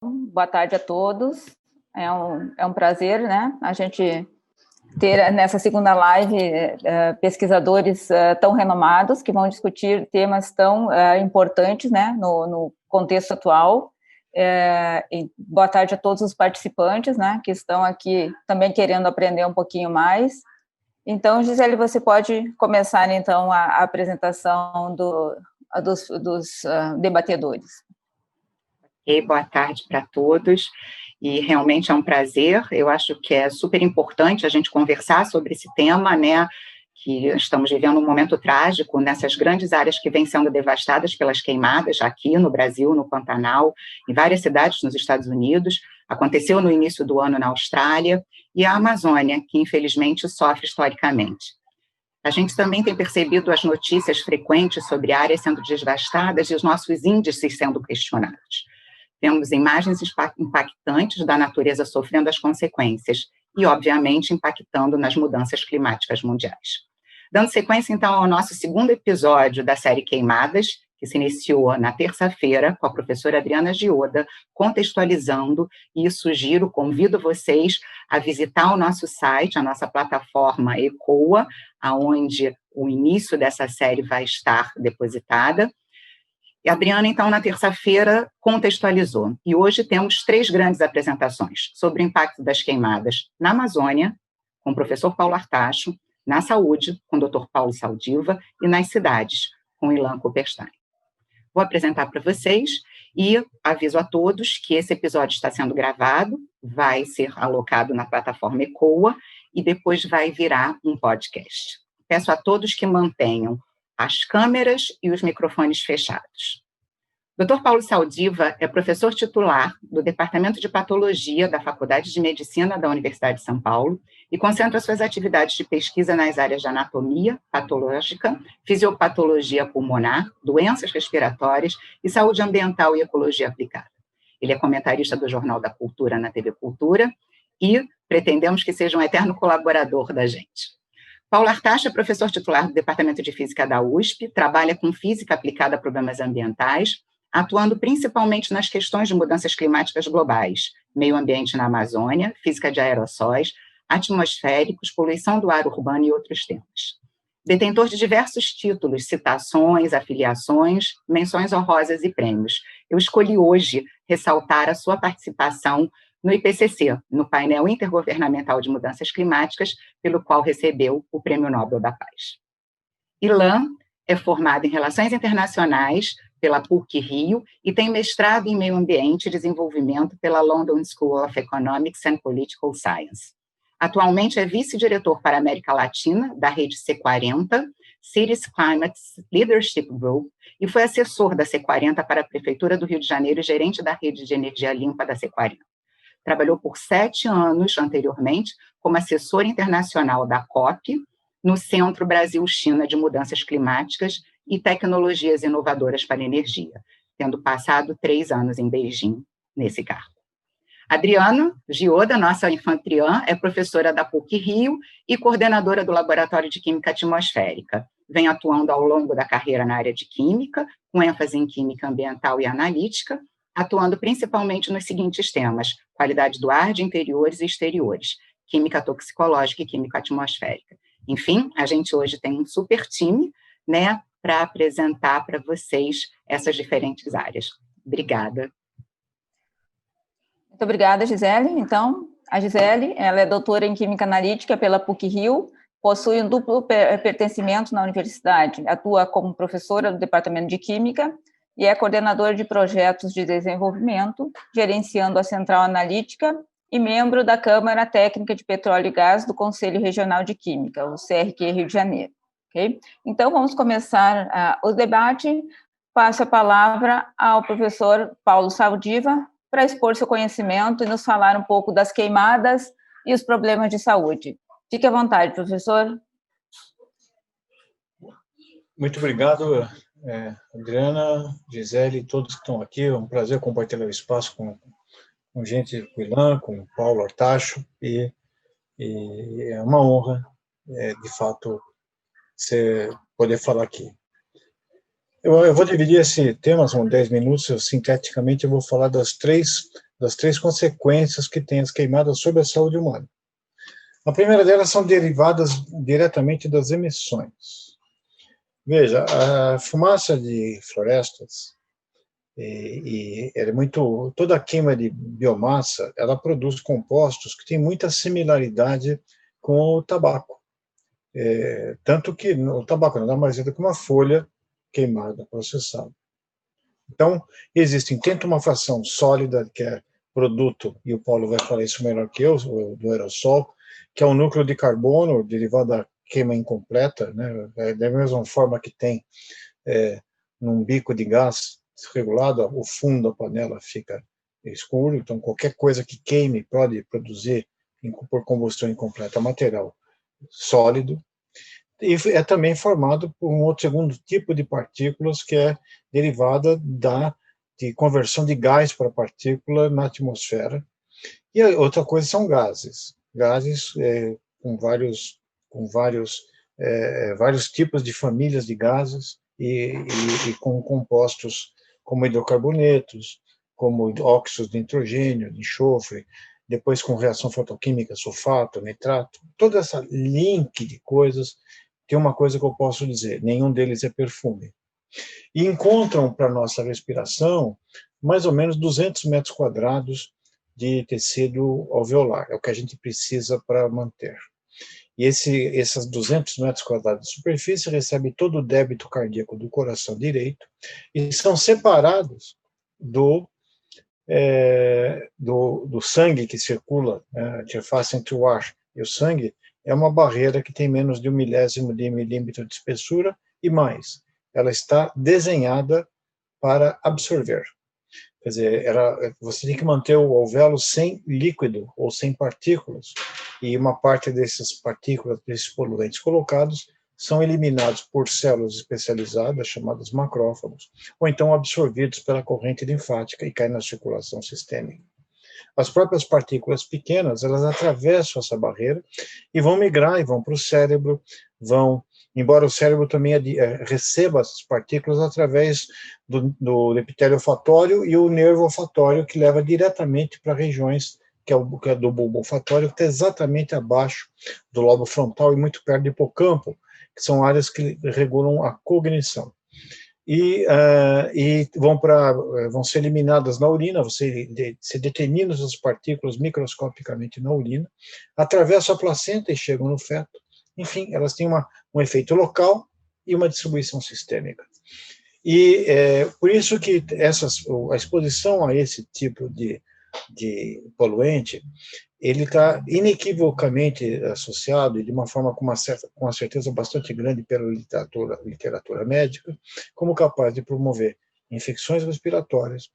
Boa tarde a todos. É um prazer, né, a gente ter nessa segunda live pesquisadores tão renomados que vão discutir temas tão importantes, né, no contexto atual. Boa tarde a todos os participantes, né, que estão aqui também querendo aprender um pouquinho mais. Então, Gisele, você pode começar, então, a apresentação dos debatedores. Boa tarde para todos, e realmente é um prazer. Eu acho que é super importante a gente conversar sobre esse tema, né, que estamos vivendo um momento trágico nessas grandes áreas que vêm sendo devastadas pelas queimadas, aqui no Brasil, no Pantanal, em várias cidades nos Estados Unidos, aconteceu no início do ano na Austrália, e a Amazônia, que infelizmente sofre historicamente. A gente também tem percebido as notícias frequentes sobre áreas sendo devastadas e os nossos índices sendo questionados. Temos imagens impactantes da natureza sofrendo as consequências e, obviamente, impactando nas mudanças climáticas mundiais. Dando sequência, então, ao nosso segundo episódio da série Queimadas, que se iniciou na terça-feira com a professora Adriana Gioda, contextualizando, e convido vocês a visitar o nosso site, a nossa plataforma ECOA, onde o início dessa série vai estar depositada. E a Adriana, então, na terça-feira, contextualizou. E hoje temos 3 grandes apresentações sobre o impacto das queimadas na Amazônia, com o professor Paulo Artacho, na saúde, com o Dr. Paulo Saldiva, e nas cidades, com Ilan Kupperstein. Vou apresentar para vocês e aviso a todos que esse episódio está sendo gravado, vai ser alocado na plataforma ECOA e depois vai virar um podcast. Peço a todos que mantenham as câmeras e os microfones fechados. Dr. Paulo Saldiva é professor titular do Departamento de Patologia da Faculdade de Medicina da Universidade de São Paulo e concentra suas atividades de pesquisa nas áreas de anatomia patológica, fisiopatologia pulmonar, doenças respiratórias e saúde ambiental e ecologia aplicada. Ele é comentarista do Jornal da Cultura na TV Cultura e pretendemos que seja um eterno colaborador da gente. Paulo Artacho é professor titular do Departamento de Física da USP, trabalha com física aplicada a problemas ambientais, atuando principalmente nas questões de mudanças climáticas globais, meio ambiente na Amazônia, física de aerossóis, atmosféricos, poluição do ar urbano e outros temas. Detentor de diversos títulos, citações, afiliações, menções honrosas e prêmios. Eu escolhi hoje ressaltar a sua participação no IPCC, no painel intergovernamental de mudanças climáticas, pelo qual recebeu o Prêmio Nobel da Paz. Ilan é formado em Relações Internacionais pela PUC-Rio e tem mestrado em Meio Ambiente e Desenvolvimento pela London School of Economics and Political Science. Atualmente é vice-diretor para a América Latina da rede C40, Cities Climate Leadership Group, e foi assessor da C40 para a Prefeitura do Rio de Janeiro e gerente da rede de energia limpa da C40. Trabalhou por 7 anos anteriormente como assessor internacional da COP, no Centro Brasil-China de Mudanças Climáticas e Tecnologias Inovadoras para Energia, tendo passado 3 anos em Beijing nesse cargo. Adriana Gioda, nossa anfitriã, é professora da PUC-Rio e coordenadora do Laboratório de Química Atmosférica. Vem atuando ao longo da carreira na área de Química, com ênfase em Química Ambiental e Analítica, atuando principalmente nos seguintes temas: qualidade do ar de interiores e exteriores, química toxicológica e química atmosférica. Enfim, a gente hoje tem um super time, né, para apresentar para vocês essas diferentes áreas. Obrigada. Muito obrigada, Gisele. Então, a Gisele, ela é doutora em Química Analítica pela PUC-Rio, possui um duplo pertencimento na universidade, atua como professora do Departamento de Química e é coordenadora de projetos de desenvolvimento, gerenciando a Central Analítica e membro da Câmara Técnica de Petróleo e Gás do Conselho Regional de Química, o CRQ Rio de Janeiro. Okay? Então, vamos começar o debate. Passo a palavra ao professor Paulo Saldiva para expor seu conhecimento e nos falar um pouco das queimadas e os problemas de saúde. Fique à vontade, professor. Muito obrigado, Adriana, Gisele, todos que estão aqui. É um prazer compartilhar o espaço com gente, com o Ilan, com o Paulo Artacho, e é uma honra, de fato, poder falar aqui. Eu vou dividir esse tema, são 10 minutos, sinteticamente eu vou falar das 3 das 3 consequências que tem as queimadas sobre a saúde humana. A primeira delas são derivadas diretamente das emissões. Veja, a fumaça de florestas, toda a queima de biomassa, ela produz compostos que têm muita similaridade com o tabaco. Tanto que o tabaco nada mais é do que uma folha queimada, processada. Então, existem tanto uma fração sólida, que é produto, e o Paulo vai falar isso melhor que eu, do aerossol, que é o núcleo de carbono derivado da queima incompleta, né? Da mesma forma que tem num bico de gás regulado, o fundo da panela fica escuro, então qualquer coisa que queime pode produzir, por combustão incompleta, material sólido, e é também formado por um outro segundo tipo de partículas que é derivada de conversão de gás para partícula na atmosfera. E a outra coisa são gases com vários tipos de famílias de gases e com compostos como hidrocarbonetos, como óxidos de nitrogênio, de enxofre, depois com reação fotoquímica, sulfato, nitrato, toda essa link de coisas. Tem uma coisa que eu posso dizer: nenhum deles é perfume. E encontram para nossa respiração mais ou menos 200 metros quadrados de tecido alveolar, é o que a gente precisa para manter. E esses 200 metros quadrados de superfície recebem todo o débito cardíaco do coração direito e são separados do sangue que circula, a interface entre o ar e o sangue é uma barreira que tem menos de 1 milésimo de milímetro de espessura e mais. Ela está desenhada para absorver. Quer dizer, você tem que manter o alvéolo sem líquido ou sem partículas, e uma parte dessas partículas, desses poluentes colocados, são eliminados por células especializadas, chamadas macrófagos, ou então absorvidos pela corrente linfática e caem na circulação sistêmica. As próprias partículas pequenas, elas atravessam essa barreira e vão migrar e vão para o cérebro, embora o cérebro também receba essas partículas através do epitélio olfatório e o nervo olfatório, que leva diretamente para regiões que é do bulbo olfatório, que está exatamente abaixo do lobo frontal e muito perto do hipocampo, que são áreas que regulam a cognição. E vão ser eliminadas na urina, vão ser detenidas as partículas microscopicamente na urina, atravessam a placenta e chegam no feto. Enfim, elas têm um efeito local e uma distribuição sistêmica. E por isso que a exposição a esse tipo de poluente, ele está inequivocamente associado, e de uma forma com uma certeza bastante grande pela literatura médica, como capaz de promover infecções respiratórias,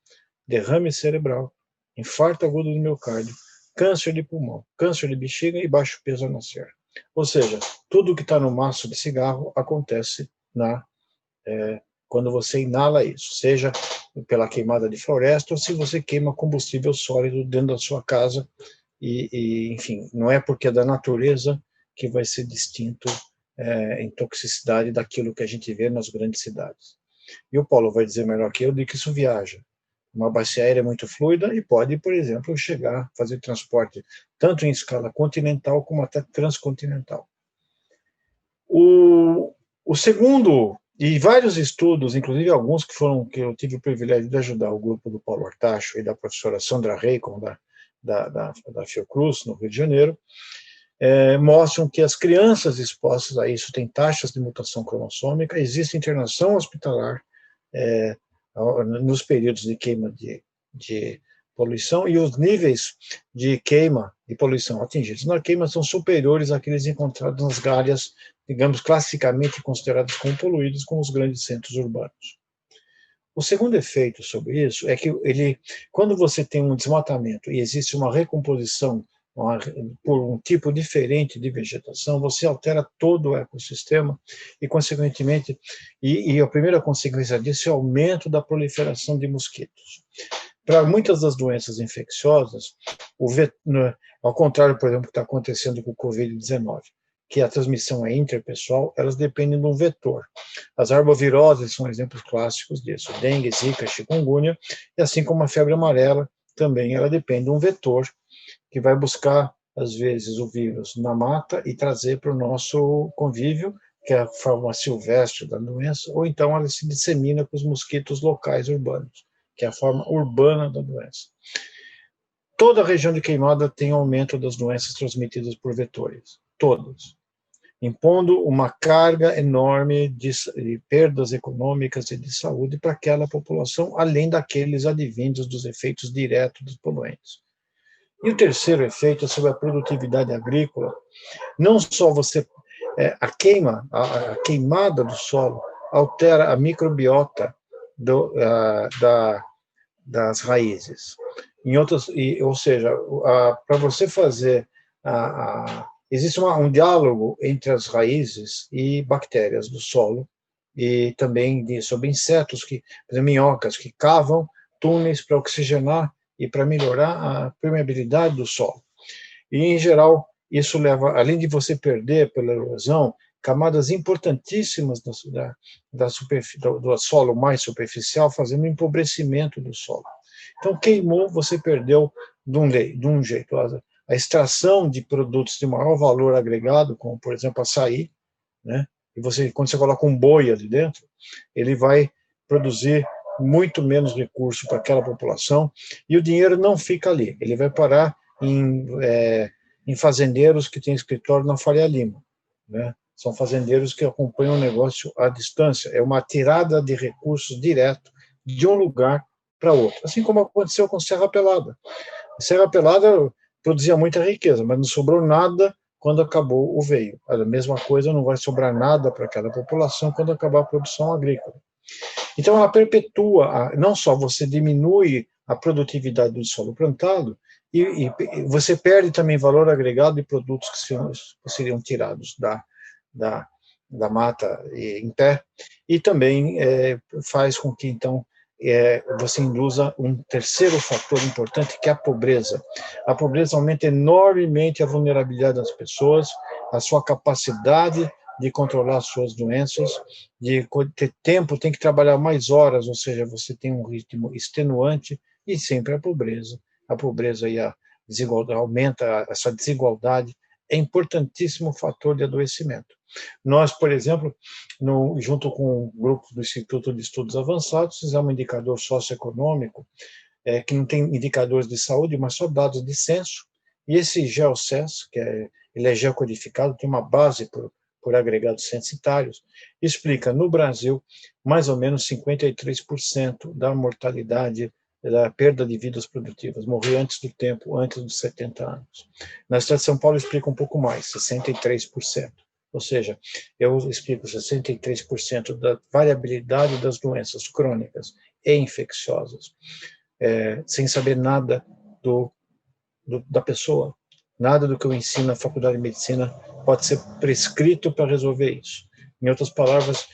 derrame cerebral, infarto agudo do miocárdio, câncer de pulmão, câncer de bexiga e baixo peso ao nascer. Ou seja, tudo que está no maço de cigarro acontece quando você inala isso, seja pela queimada de floresta ou se você queima combustível sólido dentro da sua casa. Enfim, não é porque é da natureza que vai ser distinto em toxicidade daquilo que a gente vê nas grandes cidades. E o Paulo vai dizer melhor que eu de que isso viaja. Uma bacia aérea muito fluida e pode, por exemplo, fazer transporte tanto em escala continental como até transcontinental. O segundo, e vários estudos, inclusive alguns que eu tive o privilégio de ajudar o grupo do Paulo Artacho e da professora Sandra Reikon, da Fiocruz, no Rio de Janeiro, mostram que as crianças expostas a isso têm taxas de mutação cromossômica, existe internação hospitalar nos períodos de queima de poluição, e os níveis de queima, de poluição atingidos na queima são superiores àqueles encontrados nas áreas, digamos, classicamente consideradas como poluídas, como os grandes centros urbanos. O segundo efeito sobre isso é que quando você tem um desmatamento e existe uma recomposição por um tipo diferente de vegetação, você altera todo o ecossistema e, consequentemente, a primeira consequência disso é o aumento da proliferação de mosquitos. Para muitas das doenças infecciosas, ao contrário, por exemplo, do que está acontecendo com o Covid-19, que a transmissão é interpessoal, elas dependem de um vetor. As arboviroses são exemplos clássicos disso, dengue, zika, chikungunya, e assim como a febre amarela também ela depende de um vetor que vai buscar, às vezes, o vírus na mata e trazer para o nosso convívio, que é a forma silvestre da doença, ou então ela se dissemina com os mosquitos locais urbanos, que é a forma urbana da doença. Toda a região de queimada tem aumento das doenças transmitidas por vetores, todas, impondo uma carga enorme de perdas econômicas e de saúde para aquela população, além daqueles advindos dos efeitos diretos dos poluentes. E o terceiro efeito é sobre a produtividade agrícola. Não só a queimada do solo altera a microbiota das raízes. Ou seja, para você fazer existe um diálogo entre as raízes e bactérias do solo, e também sobre insetos, por exemplo, minhocas, que cavam túneis para oxigenar e para melhorar a permeabilidade do solo. E, em geral, isso leva, além de você perder pela erosão, camadas importantíssimas do solo mais superficial, fazendo um empobrecimento do solo. Então, queimou, você perdeu de um jeito. A extração de produtos de maior valor agregado, como, por exemplo, açaí, né? E quando você coloca um boi ali dentro, ele vai produzir muito menos recurso para aquela população, e o dinheiro não fica ali, ele vai parar em fazendeiros que têm escritório na Faria Lima, né? São fazendeiros que acompanham o negócio à distância, é uma tirada de recursos direto de um lugar para outro, assim como aconteceu com Serra Pelada. Serra Pelada produzia muita riqueza, mas não sobrou nada quando acabou o veio. A mesma coisa, não vai sobrar nada para aquela população quando acabar a produção agrícola. Então, ela perpetua, não só você diminui a produtividade do solo plantado, e você perde também valor agregado de produtos que seriam tirados da mata em pé, e também faz com que, então, você induza um terceiro fator importante, que é a pobreza. A pobreza aumenta enormemente a vulnerabilidade das pessoas, a sua capacidade de controlar as suas doenças, de ter tempo, tem que trabalhar mais horas, ou seja, você tem um ritmo extenuante, e sempre a pobreza. A pobreza e a desigualdade, aumenta essa desigualdade, é importantíssimo fator de adoecimento. Nós, por exemplo, junto com o grupo do Instituto de Estudos Avançados, fizemos um indicador socioeconômico, que não tem indicadores de saúde, mas só dados de censo, e esse GeoCens, ele é geocodificado, tem uma base por agregados censitários, explica, no Brasil, mais ou menos 53% da mortalidade, da perda de vidas produtivas, morrer antes do tempo, antes dos 70 anos. Na cidade de São Paulo explica um pouco mais, 63%. Ou seja, eu explico 63% da variabilidade das doenças crônicas e infecciosas, sem saber nada da pessoa, nada do que eu ensino na faculdade de medicina pode ser prescrito para resolver isso. Em outras palavras,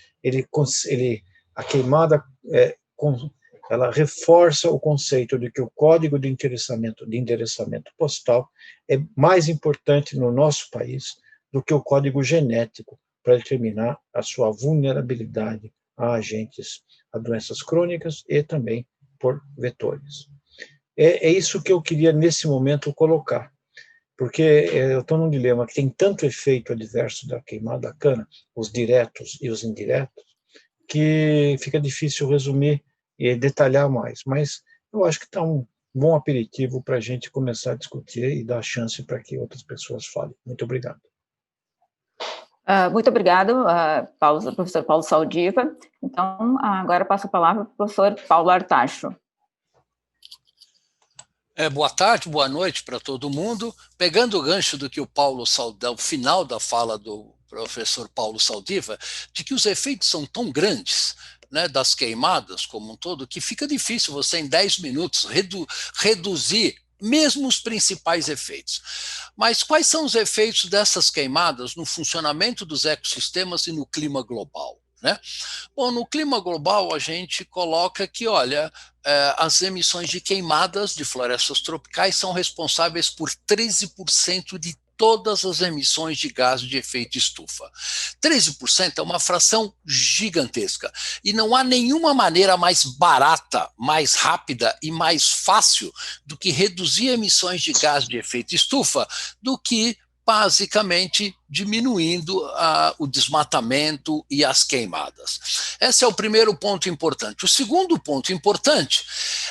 a queimada ela reforça o conceito de que o código de endereçamento postal é mais importante no nosso país do que o código genético para determinar a sua vulnerabilidade a doenças crônicas e também por vetores. É isso que eu queria, nesse momento, colocar, porque eu estou num dilema que tem tanto efeito adverso da queimada da cana, os diretos e os indiretos, que fica difícil resumir e detalhar mais, mas eu acho que está um bom aperitivo para a gente começar a discutir e dar chance para que outras pessoas falem. Muito obrigado. Muito obrigado, professor Paulo Saldiva. Então, agora passo a palavra para o professor Paulo Artacho. Boa tarde, boa noite para todo mundo. Pegando o gancho do que o final da fala do professor Paulo Saldiva, de que os efeitos são tão grandes, né, das queimadas como um todo, que fica difícil você, em 10 minutos, reduzir mesmo os principais efeitos. Mas quais são os efeitos dessas queimadas no funcionamento dos ecossistemas e no clima global, né? Bom, no clima global a gente coloca que, olha, as emissões de queimadas de florestas tropicais são responsáveis por 13% de todas as emissões de gás de efeito estufa. 13% é uma fração gigantesca, e não há nenhuma maneira mais barata, mais rápida e mais fácil do que reduzir emissões de gás de efeito estufa do que basicamente diminuindo o desmatamento e as queimadas. Esse é o primeiro ponto importante. O segundo ponto importante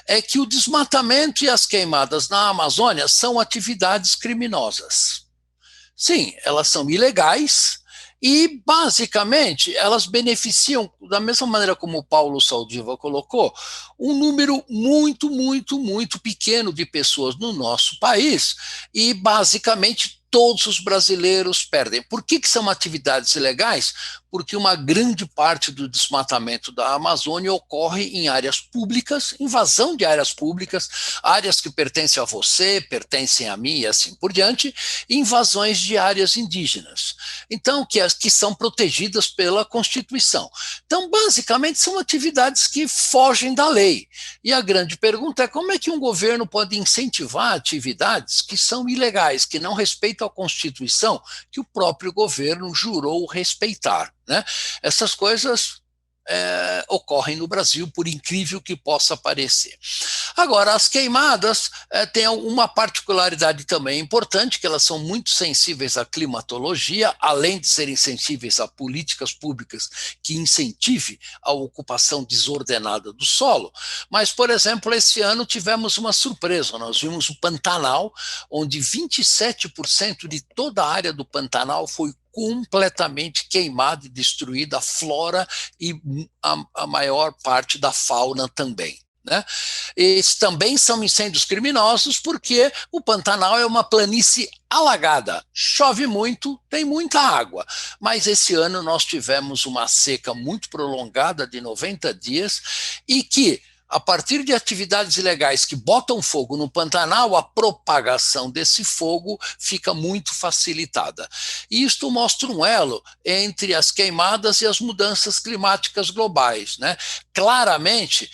é que o desmatamento e as queimadas na Amazônia são atividades criminosas. Sim, elas são ilegais e, basicamente, elas beneficiam, da mesma maneira como o Paulo Saldiva colocou, um número muito, muito, muito pequeno de pessoas no nosso país e, basicamente, todos os brasileiros perdem. Por que são atividades ilegais? Porque uma grande parte do desmatamento da Amazônia ocorre em áreas públicas, invasão de áreas públicas, áreas que pertencem a você, pertencem a mim e assim por diante, invasões de áreas indígenas. Então, que são protegidas pela Constituição. Então, basicamente, são atividades que fogem da lei. E a grande pergunta é como é que um governo pode incentivar atividades que são ilegais, que não respeitam a Constituição, que o próprio governo jurou respeitar, né? Essas coisas ocorrem no Brasil, por incrível que possa parecer. Agora, as queimadas têm uma particularidade também importante, que elas são muito sensíveis à climatologia, além de serem sensíveis a políticas públicas que incentivem a ocupação desordenada do solo. Mas, por exemplo, esse ano tivemos uma surpresa. Nós vimos o Pantanal, onde 27% de toda a área do Pantanal foi completamente queimada e destruída, a flora e a maior parte da fauna também, né? Esses também são incêndios criminosos porque o Pantanal é uma planície alagada, chove muito, tem muita água, mas esse ano nós tivemos uma seca muito prolongada de 90 dias e que, a partir de atividades ilegais que botam fogo no Pantanal, a propagação desse fogo fica muito facilitada. E isto mostra um elo entre as queimadas e as mudanças climáticas globais, né? Claramente,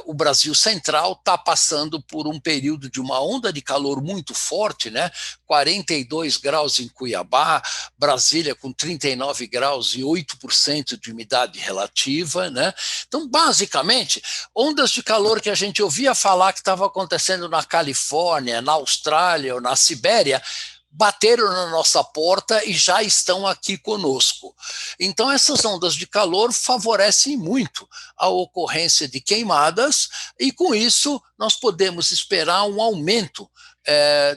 o Brasil Central está passando por um período de uma onda de calor muito forte, né? 42 graus em Cuiabá, Brasília com 39 graus e 8% de umidade relativa, né? Então, basicamente, ondas de calor que a gente ouvia falar que estava acontecendo na Califórnia, na Austrália ou na Sibéria, bateram na nossa porta e já estão aqui conosco. Então, essas ondas de calor favorecem muito a ocorrência de queimadas e, com isso, nós podemos esperar um aumento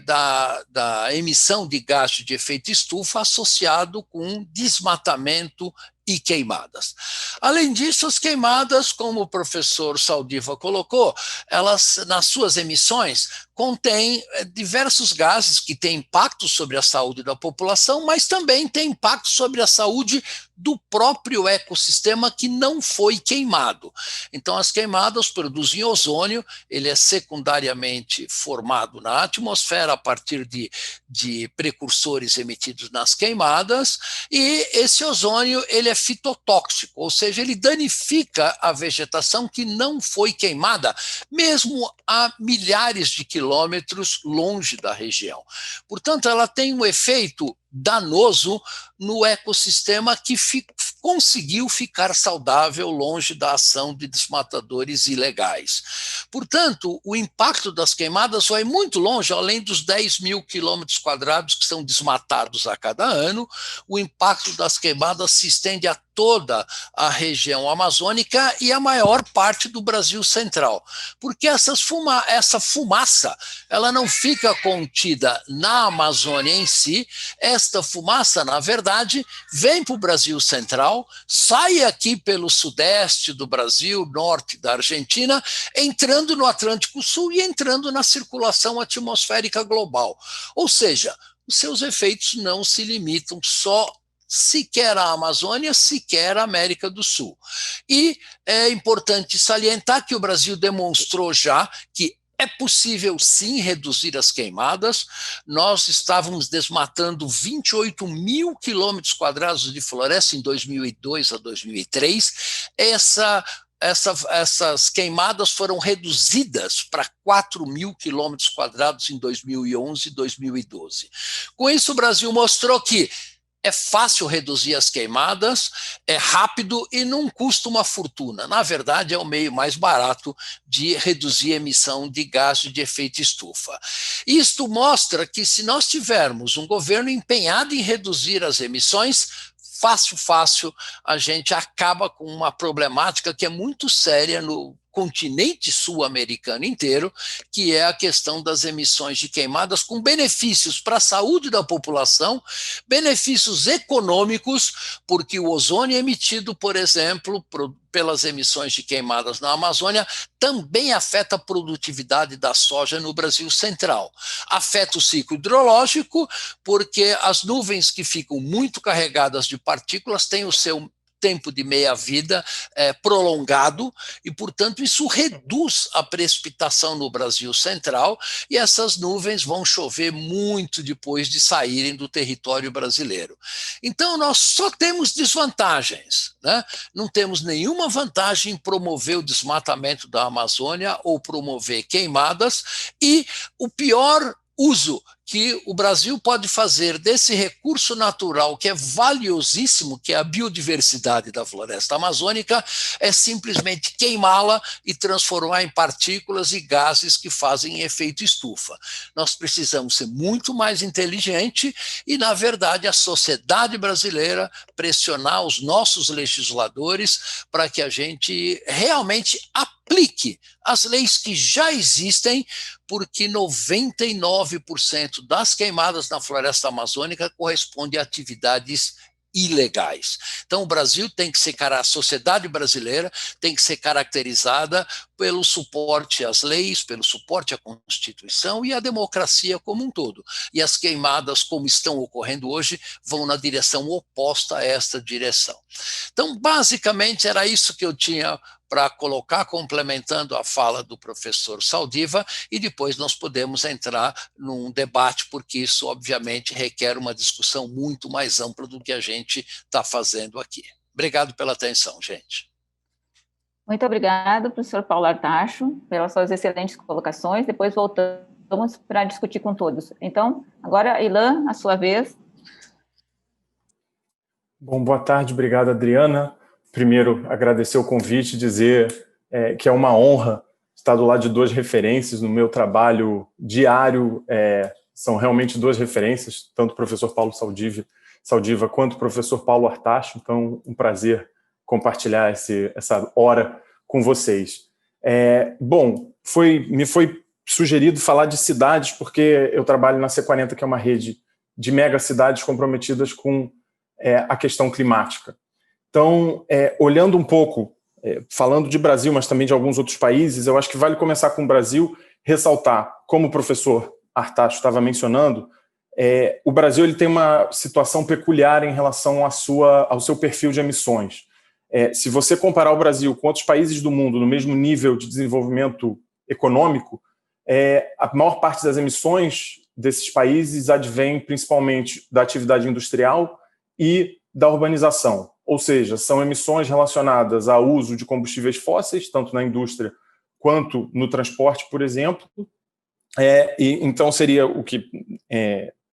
da emissão de gás de efeito estufa associado com desmatamento e queimadas. Além disso, as queimadas, como o professor Saldiva colocou, elas, nas suas emissões, contêm diversos gases que têm impacto sobre a saúde da população, mas também têm impacto sobre a saúde do próprio ecossistema que não foi queimado. Então, as queimadas produzem ozônio, ele é secundariamente formado na atmosfera a partir de precursores emitidos nas queimadas, e esse ozônio ele é fitotóxico, ou seja, ele danifica a vegetação que não foi queimada, mesmo a milhares de quilômetros longe da região. Portanto, ela tem um efeito danoso no ecossistema que conseguiu ficar saudável longe da ação de desmatadores ilegais. Portanto, o impacto das queimadas vai muito longe, além dos 10 mil quilômetros quadrados que são desmatados a cada ano. O impacto das queimadas se estende a toda a região amazônica e a maior parte do Brasil Central, porque essa fumaça ela não fica contida na Amazônia em si. Esta fumaça, na verdade, vem para o Brasil Central, sai aqui pelo sudeste do Brasil, norte da Argentina, entrando no Atlântico Sul e entrando na circulação atmosférica global. Ou seja, os seus efeitos não se limitam sequer à Amazônia, sequer à América do Sul. E é importante salientar que o Brasil demonstrou já que é possível, sim, reduzir as queimadas. Nós estávamos desmatando 28 mil quilômetros quadrados de floresta em 2002 a 2003. essas queimadas foram reduzidas para 4.000 quilômetros quadrados em 2011 e 2012. Com isso, o Brasil mostrou que é fácil reduzir as queimadas, é rápido e não custa uma fortuna. Na verdade, é o meio mais barato de reduzir a emissão de gases de efeito estufa. Isto mostra que, se nós tivermos um governo empenhado em reduzir as emissões, fácil, a gente acaba com uma problemática que é muito séria no continente sul-americano inteiro, que é a questão das emissões de queimadas, com benefícios para a saúde da população, benefícios econômicos, porque o ozônio emitido, por exemplo, pelas emissões de queimadas na Amazônia, também afeta a produtividade da soja no Brasil Central. Afeta o ciclo hidrológico, porque as nuvens que ficam muito carregadas de partículas têm o seu tempo de meia-vida prolongado e, portanto, isso reduz a precipitação no Brasil Central e essas nuvens vão chover muito depois de saírem do território brasileiro. Então, nós só temos desvantagens, né? Não temos nenhuma vantagem em promover o desmatamento da Amazônia ou promover queimadas, e o pior uso que o Brasil pode fazer desse recurso natural, que é valiosíssimo, que é a biodiversidade da floresta amazônica, é simplesmente queimá-la e transformar em partículas e gases que fazem efeito estufa. Nós precisamos ser muito mais inteligentes e, na verdade, a sociedade brasileira pressionar os nossos legisladores para que a gente realmente aplique as leis que já existem, porque 99% das queimadas na floresta amazônica correspondem a atividades ilegais. Então, o Brasil tem que ser, a sociedade brasileira tem que ser caracterizada pelo suporte às leis, pelo suporte à Constituição e à democracia como um todo. E as queimadas, como estão ocorrendo hoje, vão na direção oposta a esta direção. Então, basicamente, era isso que eu tinha para colocar, complementando a fala do professor Saldiva, e depois nós podemos entrar num debate, porque isso, obviamente, requer uma discussão muito mais ampla do que a gente está fazendo aqui. Obrigado pela atenção, gente. Muito obrigada, professor Paulo Artacho, pelas suas excelentes colocações. Depois voltamos para discutir com todos. Então, agora, Ilan, a sua vez. Bom, boa tarde, obrigado, Adriana. Primeiro, agradecer o convite, dizer que é uma honra estar do lado de duas referências no meu trabalho diário. São realmente duas referências, tanto o professor Paulo Saldiva quanto o professor Paulo Artacho. Então, um prazer compartilhar essa hora com vocês. Bom, me foi sugerido falar de cidades, porque eu trabalho na C40, que é uma rede de megacidades comprometidas com a questão climática. Então, olhando um pouco, falando de Brasil, mas também de alguns outros países, eu acho que vale começar com o Brasil, ressaltar, como o professor Artacho estava mencionando, o Brasil ele tem uma situação peculiar em relação ao seu perfil de emissões. Se você comparar o Brasil com outros países do mundo no mesmo nível de desenvolvimento econômico, a maior parte das emissões desses países advém principalmente da atividade industrial e da urbanização. Ou seja, são emissões relacionadas ao uso de combustíveis fósseis, tanto na indústria quanto no transporte, por exemplo. Então, seria o que,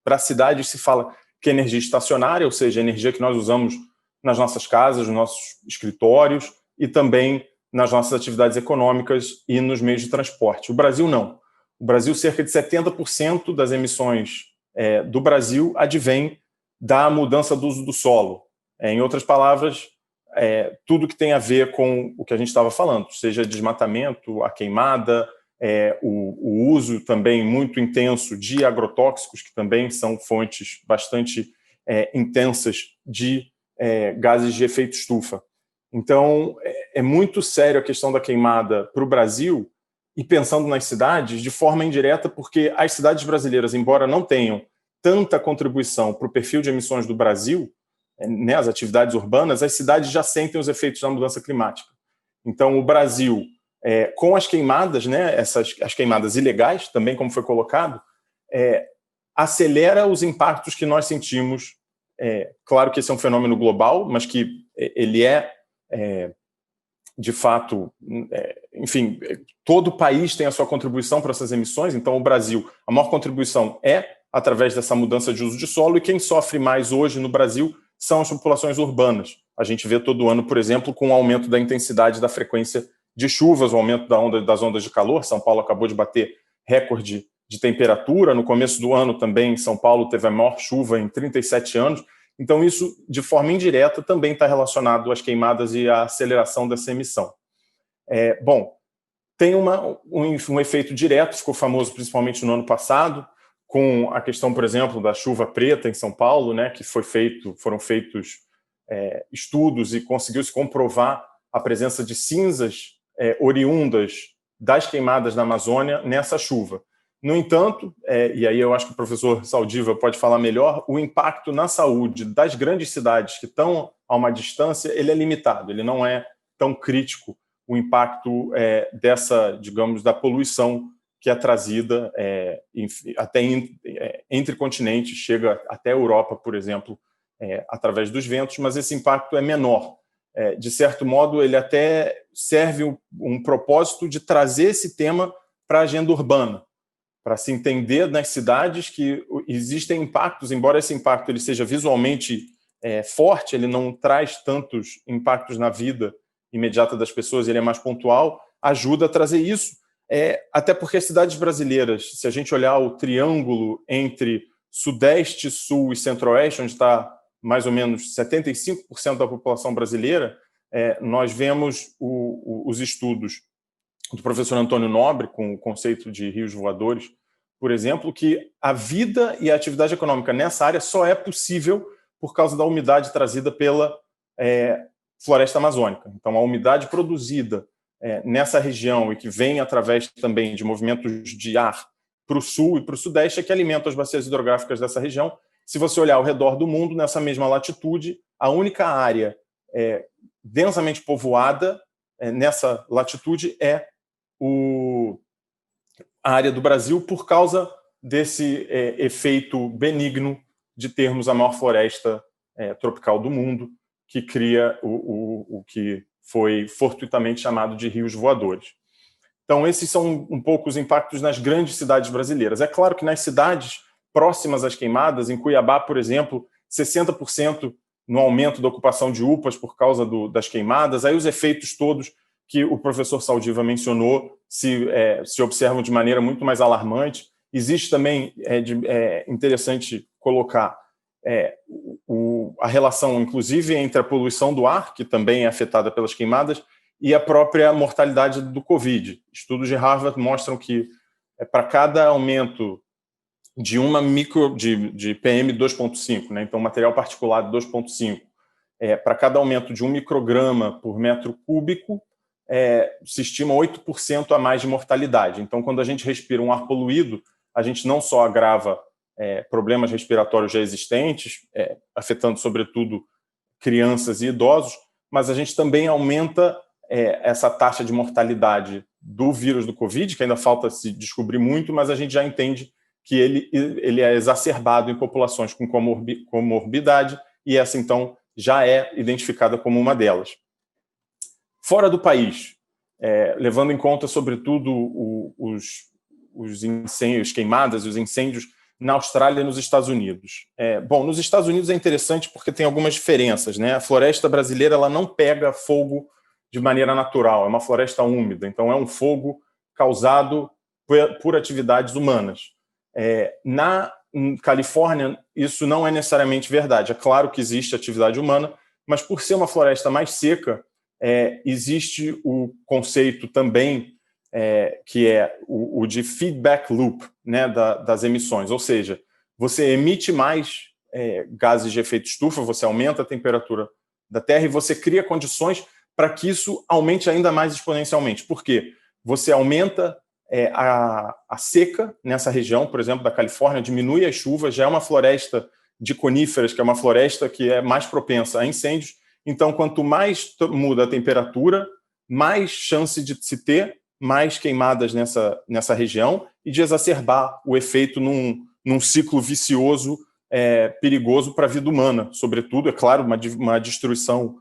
para a cidade, se fala que é energia estacionária, ou seja, energia que nós usamos nas nossas casas, nos nossos escritórios e também nas nossas atividades econômicas e nos meios de transporte. O Brasil não. O Brasil, cerca de 70% das emissões do Brasil advém da mudança do uso do solo. Em outras palavras, tudo que tem a ver com o que a gente estava falando, seja desmatamento, a queimada, o uso também muito intenso de agrotóxicos, que também são fontes bastante intensas de gases de efeito estufa. Então, é muito sério a questão da queimada para o Brasil, e pensando nas cidades, de forma indireta, porque as cidades brasileiras, embora não tenham tanta contribuição para o perfil de emissões do Brasil, as atividades urbanas, as cidades já sentem os efeitos da mudança climática. Então, o Brasil, com as queimadas, as queimadas ilegais, também como foi colocado, acelera os impactos que nós sentimos. Claro que esse é um fenômeno global, mas que ele de fato, enfim, todo país tem a sua contribuição para essas emissões, então o Brasil, a maior contribuição é através dessa mudança de uso de solo, e quem sofre mais hoje no Brasil são as populações urbanas. A gente vê todo ano, por exemplo, com o aumento da intensidade da frequência de chuvas, o aumento das ondas de calor. São Paulo acabou de bater recorde de temperatura. No começo do ano também, São Paulo teve a maior chuva em 37 anos. Então, isso, de forma indireta, também está relacionado às queimadas e à aceleração dessa emissão. Bom, tem um efeito direto, ficou famoso principalmente no ano passado, com a questão, por exemplo, da chuva preta em São Paulo, né, que foram feitos estudos e conseguiu-se comprovar a presença de cinzas oriundas das queimadas na Amazônia nessa chuva. No entanto, e aí eu acho que o professor Saldiva pode falar melhor, o impacto na saúde das grandes cidades que estão a uma distância, ele é limitado, ele não é tão crítico, o impacto dessa, digamos, da poluição que é trazida até entre continentes, chega até a Europa, por exemplo, através dos ventos, mas esse impacto é menor. De certo modo, ele até serve um propósito de trazer esse tema para a agenda urbana, para se entender nas cidades que existem impactos, embora esse impacto ele seja visualmente forte, ele não traz tantos impactos na vida imediata das pessoas, ele é mais pontual, ajuda a trazer isso. Até porque as cidades brasileiras, se a gente olhar o triângulo entre Sudeste, Sul e Centro-Oeste, onde está mais ou menos 75% da população brasileira, nós vemos os estudos do professor Antônio Nobre, com o conceito de rios voadores, por exemplo, que a vida e a atividade econômica nessa área só é possível por causa da umidade trazida pela floresta amazônica. Então, a umidade produzida nessa região e que vem através também de movimentos de ar para o sul e para o sudeste é que alimenta as bacias hidrográficas dessa região. Se você olhar ao redor do mundo, nessa mesma latitude, a única área densamente povoada nessa latitude é a área do Brasil, por causa desse efeito benigno de termos a maior floresta tropical do mundo, que cria o que foi fortuitamente chamado de rios voadores. Então, esses são um pouco os impactos nas grandes cidades brasileiras. É claro que nas cidades próximas às queimadas, em Cuiabá, por exemplo, 60% no aumento da ocupação de UPAs por causa das queimadas, aí os efeitos todos que o professor Saldiva mencionou se observam de maneira muito mais alarmante. Existe também, interessante colocar, a relação, inclusive, entre a poluição do ar, que também é afetada pelas queimadas, e a própria mortalidade do Covid. Estudos de Harvard mostram que para cada aumento de de PM 2,5, né? Então material particulado 2,5, para cada aumento de 1 micrograma por metro cúbico, se estima 8% a mais de mortalidade. Então, quando a gente respira um ar poluído, a gente não só agrava problemas respiratórios já existentes, afetando sobretudo crianças e idosos, mas a gente também aumenta essa taxa de mortalidade do vírus do Covid, que ainda falta se descobrir muito, mas a gente já entende que ele é exacerbado em populações com comorbidade, e essa, então, já é identificada como uma delas. Fora do país, levando em conta, sobretudo, os incêndios, queimadas e os incêndios na Austrália e nos Estados Unidos. Bom, nos Estados Unidos é interessante porque tem algumas diferenças, né? A floresta brasileira ela não pega fogo de maneira natural, é uma floresta úmida, então é um fogo causado por atividades humanas. Na Califórnia, isso não é necessariamente verdade. É claro que existe atividade humana, mas por ser uma floresta mais seca, existe o conceito também que é o de feedback loop, né, das emissões, ou seja, você emite mais gases de efeito estufa, você aumenta a temperatura da Terra e você cria condições para que isso aumente ainda mais exponencialmente. Por quê? Você aumenta a seca nessa região, por exemplo, da Califórnia, diminui as chuvas, já é uma floresta de coníferas, que é uma floresta que é mais propensa a incêndios. Então, quanto mais muda a temperatura, mais chance de se ter mais queimadas nessa região e de exacerbar o efeito num ciclo vicioso perigoso para a vida humana, sobretudo, é claro, uma destruição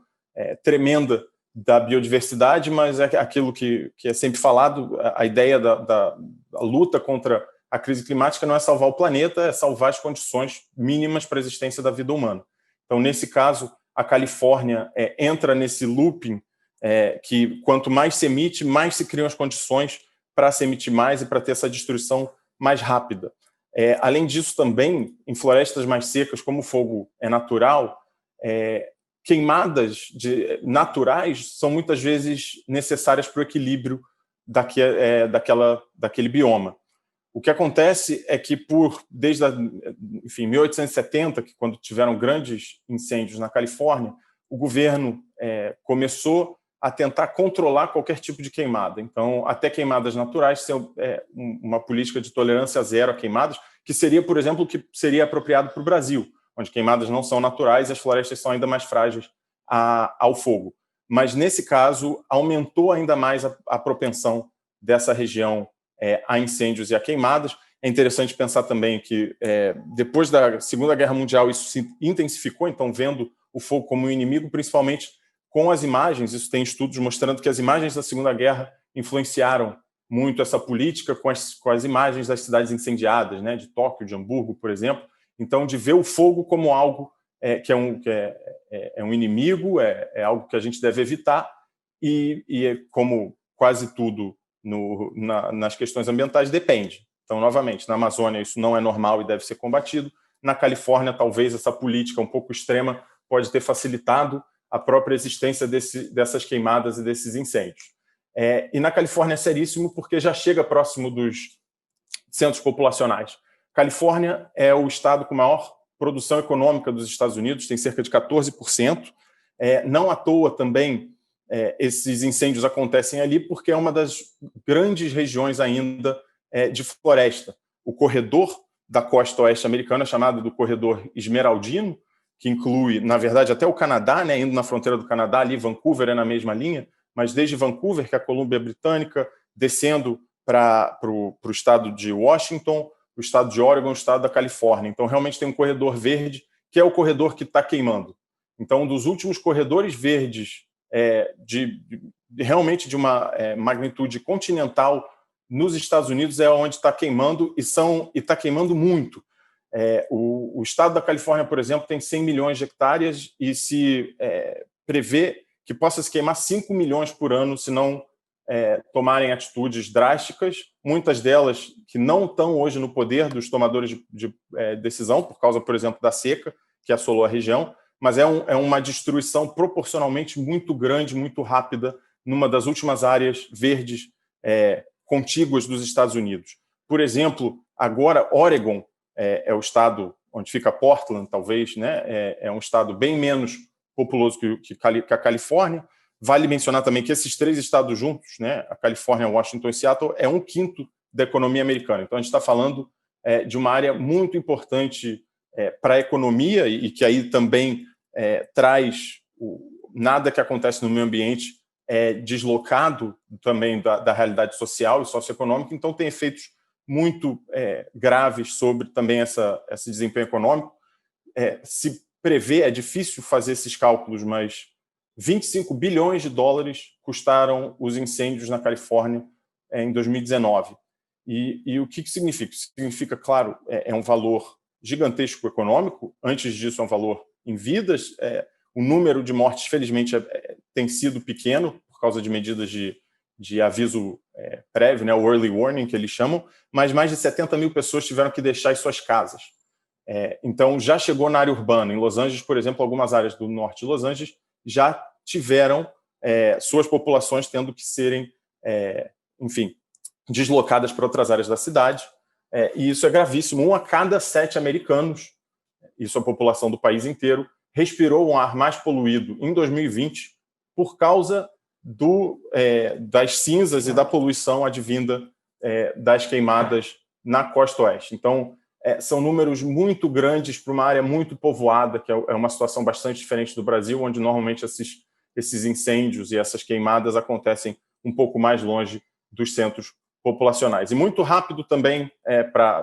tremenda da biodiversidade, mas é aquilo que é sempre falado, a ideia da luta contra a crise climática não é salvar o planeta, é salvar as condições mínimas para a existência da vida humana. Então, nesse caso, a Califórnia entra nesse looping que quanto mais se emite, mais se criam as condições para se emitir mais e para ter essa destruição mais rápida. Além disso, também, em florestas mais secas, como o fogo é natural, queimadas naturais são muitas vezes necessárias para o equilíbrio daquele bioma. O que acontece é que desde 1870, que quando tiveram grandes incêndios na Califórnia, o governo começou a tentar controlar qualquer tipo de queimada. Então, até queimadas naturais, uma política de tolerância zero a queimadas, que seria, por exemplo, o que seria apropriado para o Brasil, onde queimadas não são naturais e as florestas são ainda mais frágeis ao fogo. Mas, nesse caso, aumentou ainda mais a propensão dessa região a incêndios e a queimadas. É interessante pensar também que, depois da Segunda Guerra Mundial, isso se intensificou, então, vendo o fogo como um inimigo, principalmente com as imagens. Isso tem estudos mostrando que as imagens da Segunda Guerra influenciaram muito essa política com as imagens das cidades incendiadas, né, de Tóquio, de Hamburgo, por exemplo. Então, de ver o fogo como algo que é um inimigo, é algo que a gente deve evitar, e como quase tudo nas questões ambientais, depende. Então, novamente, na Amazônia isso não é normal e deve ser combatido. Na Califórnia, talvez essa política um pouco extrema pode ter facilitado a própria existência dessas queimadas e desses incêndios. E na Califórnia é seríssimo porque já chega próximo dos centros populacionais. Califórnia é o estado com maior produção econômica dos Estados Unidos, tem cerca de 14%. Não à toa também esses incêndios acontecem ali porque é uma das grandes regiões ainda de floresta. O corredor da costa oeste americana é chamado do corredor esmeraldino, que inclui, na verdade, até o Canadá, né, indo na fronteira do Canadá, ali Vancouver é na mesma linha, mas desde Vancouver, que é a Colômbia Britânica, descendo para o estado de Washington, o estado de Oregon, o estado da Califórnia. Então, realmente tem um corredor verde, que é o corredor que está queimando. Então, um dos últimos corredores verdes realmente de uma magnitude continental nos Estados Unidos é onde está queimando, e está queimando muito. O estado da Califórnia, por exemplo, tem 100 milhões de hectares e se prevê que possa se queimar 5 milhões por ano se não tomarem atitudes drásticas, muitas delas que não estão hoje no poder dos tomadores de decisão, por causa, por exemplo, da seca que assolou a região, mas é uma destruição proporcionalmente muito grande, muito rápida, numa das últimas áreas verdes contíguas dos Estados Unidos. Por exemplo, agora Oregon é o estado onde fica Portland, talvez, né? É um estado bem menos populoso que a Califórnia. Vale mencionar também que esses três estados juntos, né, a Califórnia, Washington e Seattle, é 1/5 da economia americana. Então, a gente está falando de uma área muito importante para a economia e que aí também traz nada que acontece no meio ambiente deslocado também da realidade social e socioeconômica. Então, tem efeitos muito graves sobre também esse desempenho econômico. Se prevê, é difícil fazer esses cálculos, mas 25 bilhões de dólares custaram os incêndios na Califórnia em 2019. E o que significa? Significa, claro, é um valor gigantesco econômico. Antes disso, é um valor em vidas. O número de mortes, felizmente, tem sido pequeno por causa de medidas de aviso prévio, né, o early warning, que eles chamam, mas mais de 70 mil pessoas tiveram que deixar as suas casas. Então, já chegou na área urbana. Em Los Angeles, por exemplo, algumas áreas do norte de Los Angeles já tiveram suas populações tendo que serem, enfim, deslocadas para outras áreas da cidade. E isso é gravíssimo. 1 a cada 7 americanos, isso é a população do país inteiro, respirou um ar mais poluído em 2020 por causa das cinzas e da poluição advinda das queimadas na costa oeste. Então, são números muito grandes para uma área muito povoada, que é uma situação bastante diferente do Brasil, onde normalmente esses incêndios e essas queimadas acontecem um pouco mais longe dos centros populacionais. E muito rápido também,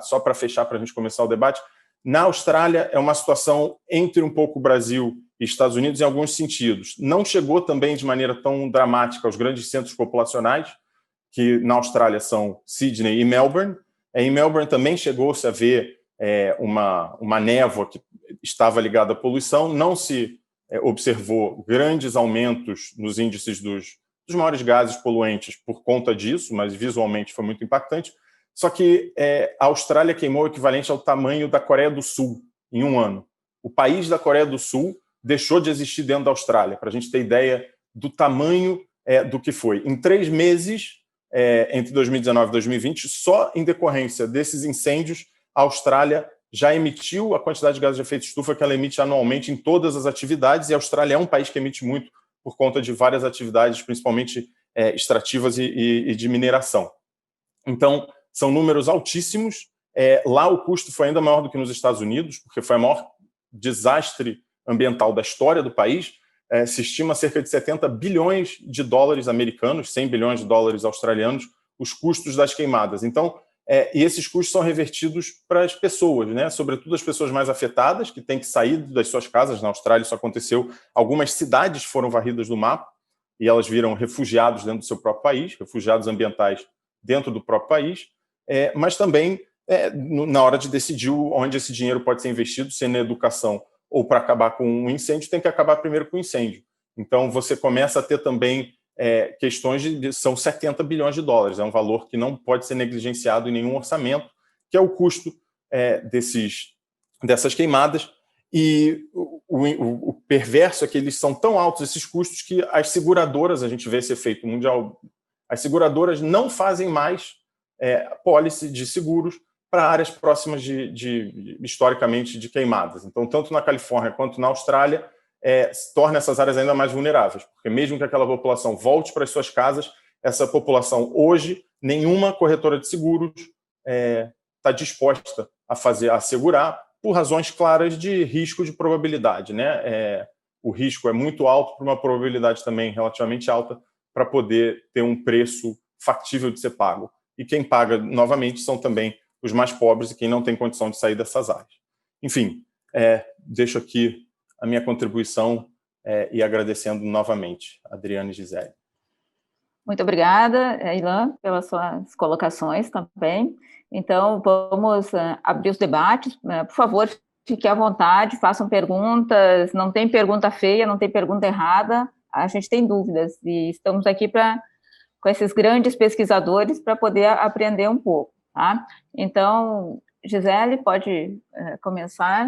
só para fechar, para a gente começar o debate, na Austrália é uma situação entre um pouco o Brasil e Estados Unidos em alguns sentidos. Não chegou também de maneira tão dramática aos grandes centros populacionais, que na Austrália são Sydney e Melbourne. Em Melbourne também chegou-se a ver uma névoa que estava ligada à poluição, não se observou grandes aumentos nos índices dos maiores gases poluentes por conta disso, mas visualmente foi muito impactante. Só que a Austrália queimou o equivalente ao tamanho da Coreia do Sul em um ano. O país da Coreia do Sul deixou de existir dentro da Austrália, para a gente ter ideia do tamanho do que foi. Em 3 meses, entre 2019 e 2020, só em decorrência desses incêndios, a Austrália já emitiu a quantidade de gases de efeito estufa que ela emite anualmente em todas as atividades, e a Austrália é um país que emite muito por conta de várias atividades, principalmente extrativas e de mineração. Então, são números altíssimos. Lá o custo foi ainda maior do que nos Estados Unidos, porque foi o maior desastre ambiental da história do país. Se estima cerca de 70 bilhões de dólares americanos, 100 bilhões de dólares australianos, os custos das queimadas. Então, e esses custos são revertidos para as pessoas, né? Sobretudo as pessoas mais afetadas, que têm que sair das suas casas. Na Austrália isso aconteceu. Algumas cidades foram varridas do mapa e elas viram refugiados dentro do seu próprio país, refugiados ambientais dentro do próprio país, mas também na hora de decidir onde esse dinheiro pode ser investido, se é na educação ou para acabar com um incêndio, tem que acabar primeiro com o incêndio. Então, você começa a ter também questões são 70 bilhões de dólares, é um valor que não pode ser negligenciado em nenhum orçamento, que é o custo dessas queimadas. E o perverso é que eles são tão altos, esses custos, que as seguradoras, a gente vê esse efeito mundial, as seguradoras não fazem mais pólice de seguros para áreas próximas historicamente de queimadas. Então, tanto na Califórnia quanto na Austrália, torna essas áreas ainda mais vulneráveis, porque mesmo que aquela população volte para as suas casas, essa população hoje, nenhuma corretora de seguros está disposta a segurar, por razões claras de risco de probabilidade, né? O risco é muito alto para uma probabilidade também relativamente alta para poder ter um preço factível de ser pago. E quem paga, novamente, são também os mais pobres e quem não tem condição de sair dessas áreas. Enfim, deixo aqui a minha contribuição e agradecendo novamente a Adriana e Gisele. Muito obrigada, Ilan, pelas suas colocações também. Então, vamos abrir os debates. Por favor, fique à vontade, façam perguntas. Não tem pergunta feia, não tem pergunta errada. A gente tem dúvidas e estamos aqui com esses grandes pesquisadores para poder aprender um pouco, tá? Então, Gisele, pode começar.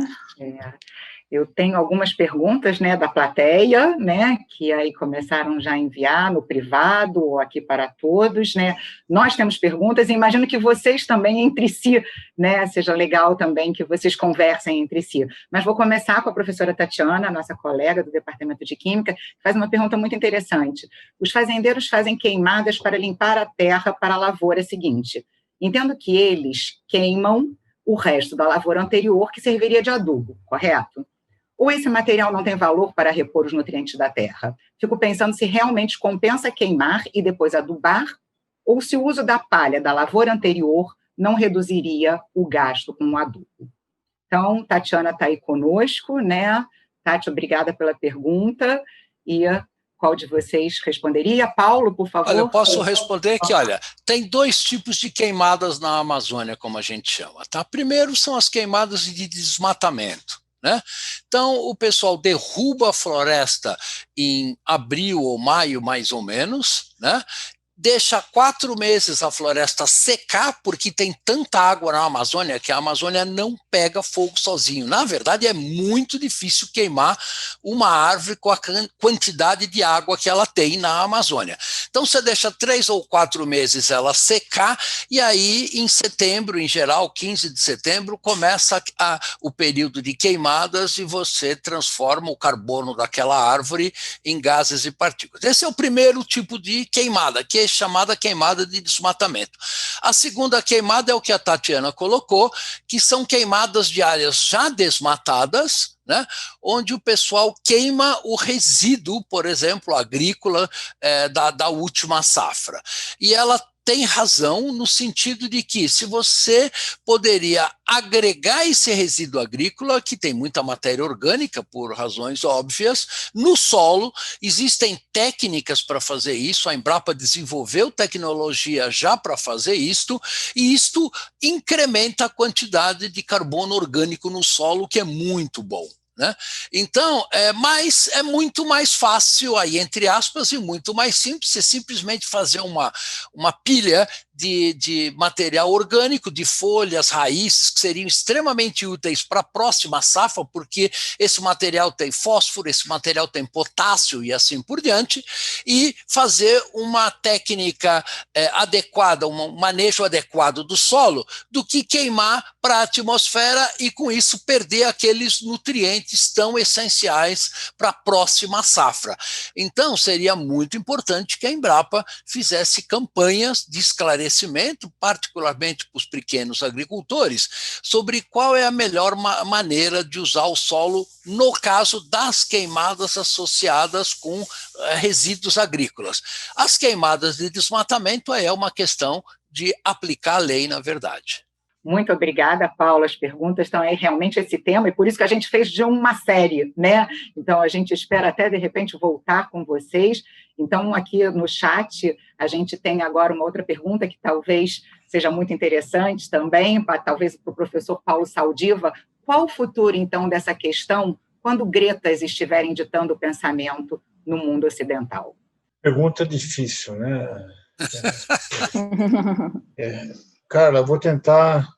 Eu tenho algumas perguntas, né, da plateia, né, que aí começaram já a enviar no privado ou aqui para todos, né. Nós temos perguntas e imagino que vocês também entre si, né, seja legal também que vocês conversem entre si. Mas vou começar com a professora Tatiana, nossa colega do Departamento de Química, que faz uma pergunta muito interessante. Os fazendeiros fazem queimadas para limpar a terra para a lavoura seguinte. Entendo que eles queimam o resto da lavoura anterior que serviria de adubo, correto? Ou esse material não tem valor para repor os nutrientes da terra? Fico pensando se realmente compensa queimar e depois adubar, ou se o uso da palha da lavoura anterior não reduziria o gasto com o adubo. Então, Tatiana está aí conosco, né? Tati, obrigada pela pergunta. E qual de vocês responderia? Paulo, por favor. Olha, eu posso responder que, olha, tem 2 tipos de queimadas na Amazônia, como a gente chama, tá? Primeiro são as queimadas de desmatamento, né? Então, o pessoal derruba a floresta em abril ou maio, mais ou menos, né? Deixa 4 meses a floresta secar, porque tem tanta água na Amazônia que a Amazônia não pega fogo sozinho. Na verdade, é muito difícil queimar uma árvore com a quantidade de água que ela tem na Amazônia. Então, você deixa 3 ou 4 meses ela secar, e aí, em setembro, em geral, 15 de setembro, começa o período de queimadas e você transforma o carbono daquela árvore em gases e partículas. Esse é o primeiro tipo de queimada, que é chamada queimada de desmatamento. A segunda queimada é o que a Tatiana colocou, que são queimadas de áreas já desmatadas, né, onde o pessoal queima o resíduo, por exemplo, agrícola da última safra. E ela tem razão no sentido de que se você poderia agregar esse resíduo agrícola, que tem muita matéria orgânica, por razões óbvias, no solo, existem técnicas para fazer isso, a Embrapa desenvolveu tecnologia já para fazer isto, e isto incrementa a quantidade de carbono orgânico no solo, que é muito bom. Né? Então, mas é muito mais fácil, aí, entre aspas, e muito mais simples, você simplesmente fazer uma pilha de material orgânico, de folhas, raízes, que seriam extremamente úteis para a próxima safra, porque esse material tem fósforo, esse material tem potássio e assim por diante, e fazer uma técnica adequada, um manejo adequado do solo, do que queimar para a atmosfera e, com isso, perder aqueles nutrientes tão essenciais para a próxima safra. Então, seria muito importante que a Embrapa fizesse campanhas de esclarecimento, particularmente para os pequenos agricultores, sobre qual é a melhor maneira de usar o solo no caso das queimadas associadas com resíduos agrícolas. As queimadas de desmatamento é uma questão de aplicar a lei, na verdade. Muito obrigada, Paula. As perguntas estão aí realmente esse tema, e por isso que a gente fez de uma série, né? Então, a gente espera até, de repente, voltar com vocês. Então, aqui no chat, a gente tem agora uma outra pergunta que talvez seja muito interessante também, talvez para o professor Paulo Saldiva. Qual o futuro, então, dessa questão quando gretas estiverem ditando o pensamento no mundo ocidental? Pergunta difícil, né? Carla, vou tentar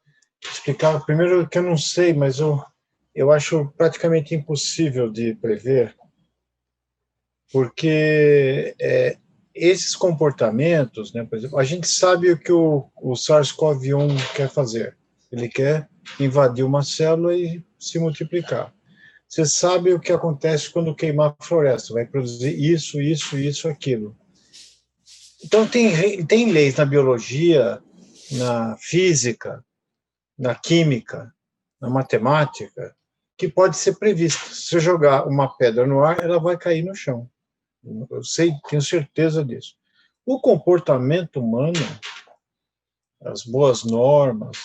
explicar. Primeiro, que eu não sei, mas eu acho praticamente impossível de prever, porque esses comportamentos, né, por exemplo, a gente sabe o que o SARS-CoV-1 quer fazer. Ele quer invadir uma célula e se multiplicar. Você sabe o que acontece quando queimar a floresta, vai produzir isso, isso, isso, aquilo. Então, tem leis na biologia, na física, na química, na matemática, que pode ser prevista. Se você jogar uma pedra no ar, ela vai cair no chão. Eu sei, tenho certeza disso. O comportamento humano, as boas normas,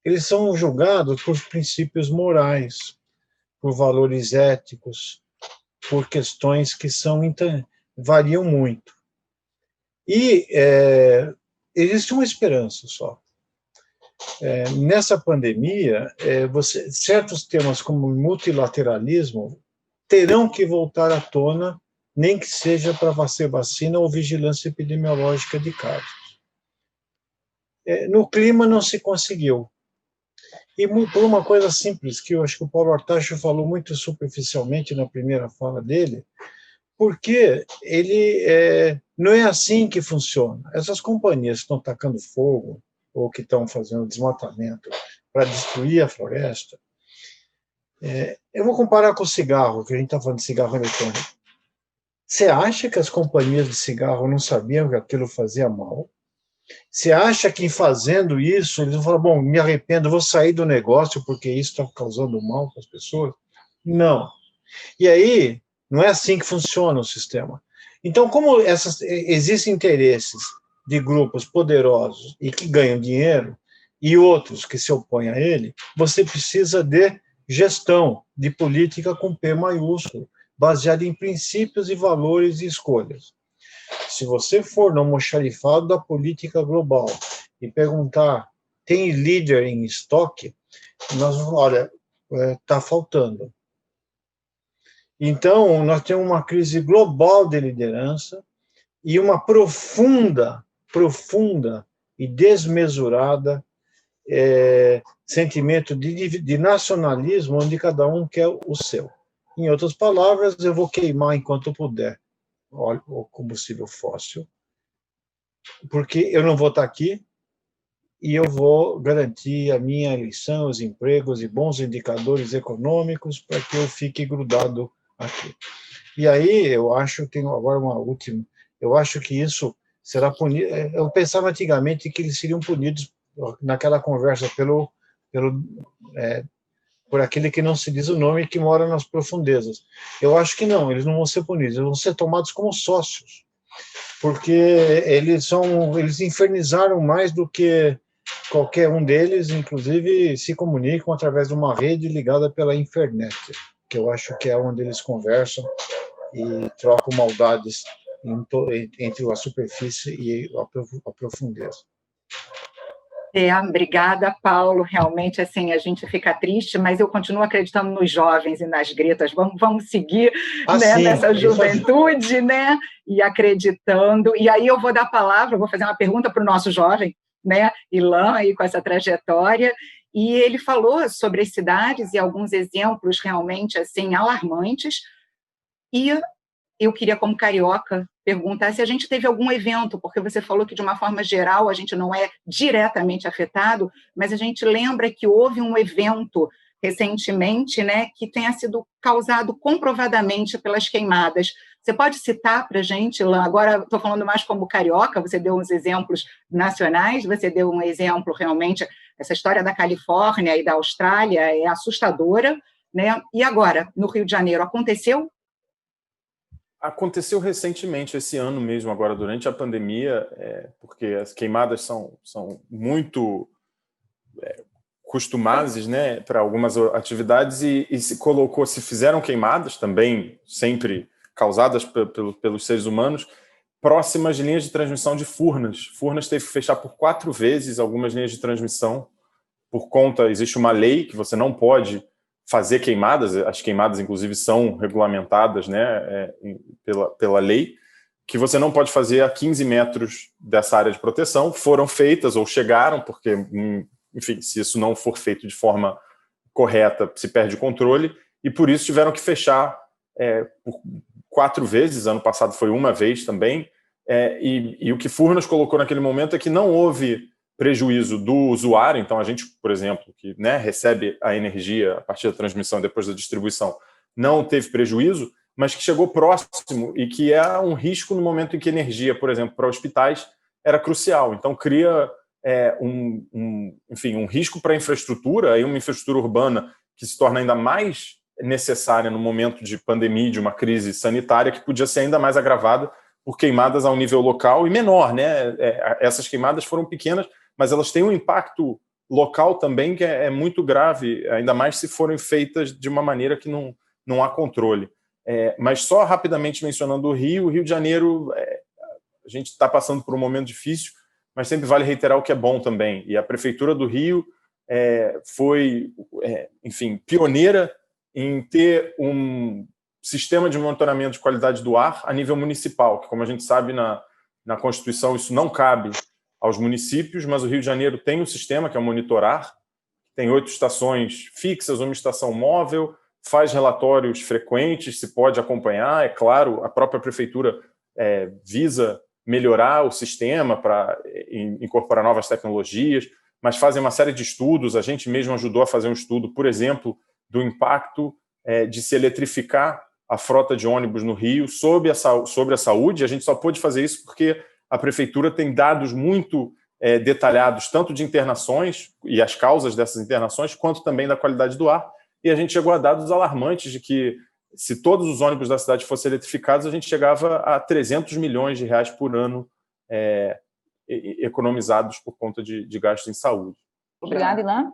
eles são julgados por princípios morais, por valores éticos, por questões que variam muito. E existe uma esperança só. Nessa pandemia, certos temas como multilateralismo terão que voltar à tona, nem que seja para fazer vacina ou vigilância epidemiológica de casos. No clima não se conseguiu. E por uma coisa simples, que eu acho que o Paulo Artacho falou muito superficialmente na primeira fala dele, porque não é assim que funciona. Essas companhias que estão tacando fogo, ou que estão fazendo desmatamento para destruir a floresta, eu vou comparar com o cigarro, que a gente está falando de cigarro eletrônico. Você acha que as companhias de cigarro não sabiam que aquilo fazia mal? Você acha que, fazendo isso, eles vão falar, bom, me arrependo, vou sair do negócio porque isso está causando mal para as pessoas? Não. E aí, não é assim que funciona o sistema. Então, como existem interesses de grupos poderosos e que ganham dinheiro, e outros que se opõem a ele, você precisa de gestão, de política com P maiúsculo, baseada em princípios e valores e escolhas. Se você for no almoxarifado da política global e perguntar, tem líder em estoque? Olha, está faltando. Então, nós temos uma crise global de liderança e uma profunda e desmesurada sentimento de nacionalismo, onde cada um quer o seu. Em outras palavras, eu vou queimar enquanto puder o combustível fóssil, porque eu não vou estar aqui e eu vou garantir a minha eleição, os empregos e bons indicadores econômicos para que eu fique grudado aqui. E aí, eu acho, tenho agora uma última, eu acho que isso será punido. Eu pensava antigamente que eles seriam punidos naquela conversa por aquele que não se diz o nome e que mora nas profundezas. Eu acho que não, eles não vão ser punidos, eles vão ser tomados como sócios. porque eles infernizaram mais do que qualquer um deles, inclusive se comunicam através de uma rede ligada pela internet, que eu acho que é onde eles conversam e trocam maldades entre a superfície e a profundeza. Obrigada, Paulo. Realmente, assim, a gente fica triste, mas eu continuo acreditando nos jovens e nas Gretas. Vamos seguir, né, nessa juventude, né, e acreditando. E aí eu vou dar a palavra, vou fazer uma pergunta para o nosso jovem, né, Ilan, aí com essa trajetória. E ele falou sobre as cidades e alguns exemplos realmente assim alarmantes. E eu queria, como carioca, perguntar se a gente teve algum evento, porque você falou que, de uma forma geral, a gente não é diretamente afetado, mas a gente lembra que houve um evento recentemente, né, que tenha sido causado comprovadamente pelas queimadas. Você pode citar para a gente, Ilan? Agora estou falando mais como carioca, você deu uns exemplos nacionais, você deu um exemplo realmente, essa história da Califórnia e da Austrália é assustadora, né? E agora, no Rio de Janeiro, aconteceu? Aconteceu recentemente, esse ano mesmo, agora durante a pandemia, porque as queimadas são muito costumazes, né, para algumas atividades, e se fizeram queimadas também, sempre causadas pelos seres humanos, próximas de linhas de transmissão de Furnas. Furnas teve que fechar por 4 vezes algumas linhas de transmissão, existe uma lei que você não pode fazer queimadas, as queimadas, inclusive, são regulamentadas, né, pela lei, que você não pode fazer a 15 metros dessa área de proteção. Foram feitas ou chegaram, porque, enfim, se isso não for feito de forma correta, se perde o controle, e por isso tiveram que fechar por 4 vezes, ano passado foi 1 vez também, e o que Furnas colocou naquele momento é que não houve prejuízo do usuário. Então a gente, por exemplo, que, né, recebe a energia a partir da transmissão e depois da distribuição, não teve prejuízo, mas que chegou próximo e que é um risco no momento em que energia, por exemplo, para hospitais era crucial. Então cria um risco para a infraestrutura, aí uma infraestrutura urbana que se torna ainda mais necessária no momento de pandemia, de uma crise sanitária, que podia ser ainda mais agravada por queimadas a um nível local e menor, né? Essas queimadas foram pequenas, mas elas têm um impacto local também que é muito grave, ainda mais se forem feitas de uma maneira que não há controle. Mas só rapidamente mencionando o Rio de Janeiro, a gente está passando por um momento difícil, mas sempre vale reiterar o que é bom também. E a Prefeitura do Rio foi, enfim, pioneira em ter um sistema de monitoramento de qualidade do ar a nível municipal, que, como a gente sabe, na Constituição isso não cabe aos municípios, mas o Rio de Janeiro tem um sistema que é o Monitorar, tem 8 estações fixas, uma estação móvel, faz relatórios frequentes, se pode acompanhar, é claro, a própria prefeitura visa melhorar o sistema para incorporar novas tecnologias, mas fazem uma série de estudos. A gente mesmo ajudou a fazer um estudo, por exemplo, do impacto de se eletrificar a frota de ônibus no Rio sobre a saúde. A gente só pôde fazer isso porque a prefeitura tem dados muito detalhados, tanto de internações e as causas dessas internações, quanto também da qualidade do ar. E a gente chegou a dados alarmantes de que, se todos os ônibus da cidade fossem eletrificados, a gente chegava a 300 milhões de reais por ano economizados por conta de gastos em saúde. Obrigada, Ilan.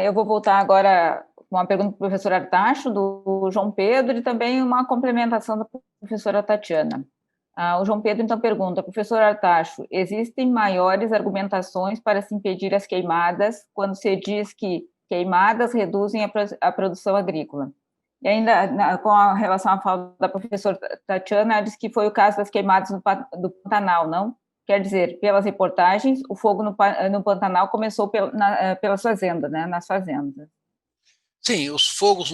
Eu vou voltar agora com uma pergunta do professor Artacho, do João Pedro, e também uma complementação da professora Tatiana. O João Pedro, então, pergunta: professor Artacho, existem maiores argumentações para se impedir as queimadas quando se diz que queimadas reduzem a produção agrícola? E ainda, com a relação à fala da professora Tatiana, ela disse que foi o caso das queimadas do Pantanal, não? Quer dizer, pelas reportagens, o fogo no Pantanal começou pelas fazendas, né, nas fazendas. Sim, os fogos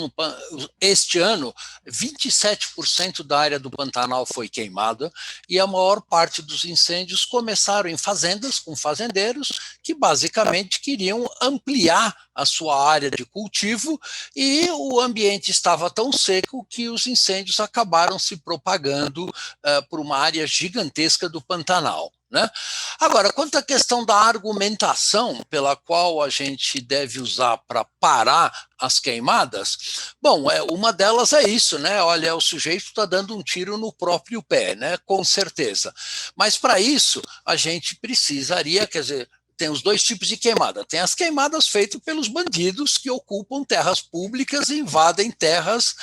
este ano, 27% da área do Pantanal foi queimada e a maior parte dos incêndios começaram em fazendas, com fazendeiros que basicamente queriam ampliar a sua área de cultivo, e o ambiente estava tão seco que os incêndios acabaram se propagando por uma área gigantesca do Pantanal, né? Agora, quanto à questão da argumentação pela qual a gente deve usar para parar as queimadas, bom, uma delas é isso, né? Olha, o sujeito está dando um tiro no próprio pé, né? Com certeza. Mas para isso a gente precisaria, quer dizer, tem os dois tipos de queimada. Tem as queimadas feitas pelos bandidos que ocupam terras públicas e invadem terras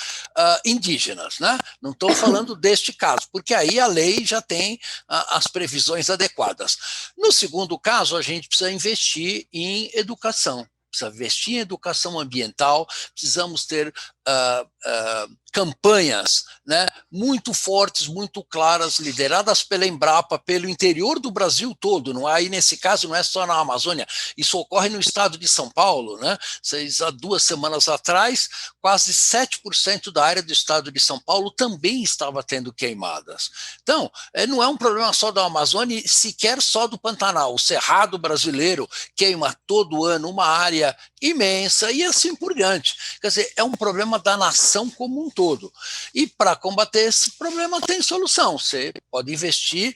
indígenas, né? Não estou falando deste caso, porque aí a lei já tem as previsões adequadas. No segundo caso, a gente precisa investir em educação. Precisa investir em educação ambiental, precisamos ter campanhas, né, muito fortes, muito claras, lideradas pela Embrapa, pelo interior do Brasil todo. Não é, aí nesse caso não é só na Amazônia, isso ocorre no estado de São Paulo, né? Há 2 semanas atrás, quase 7% da área do estado de São Paulo também estava tendo queimadas. Então, não é um problema só da Amazônia, sequer só do Pantanal. O Cerrado brasileiro queima todo ano uma área imensa e assim por diante. Quer dizer, é um problema da nação como um todo. E para combater esse problema tem solução. Você pode investir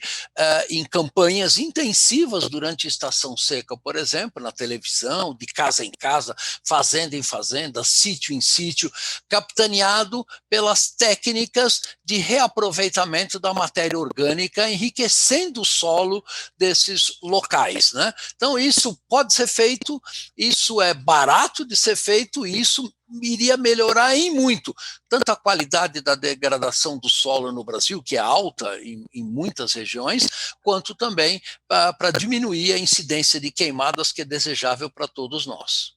em campanhas intensivas durante a estação seca, por exemplo, na televisão, de casa em casa, fazenda em fazenda, sítio em sítio, capitaneado pelas técnicas de reaproveitamento da matéria orgânica, enriquecendo o solo desses locais, né? Então, isso pode ser feito, isso é barato de ser feito, e isso iria melhorar em muito, tanto a qualidade da degradação do solo no Brasil, que é alta em muitas regiões, quanto também para diminuir a incidência de queimadas, que é desejável para todos nós.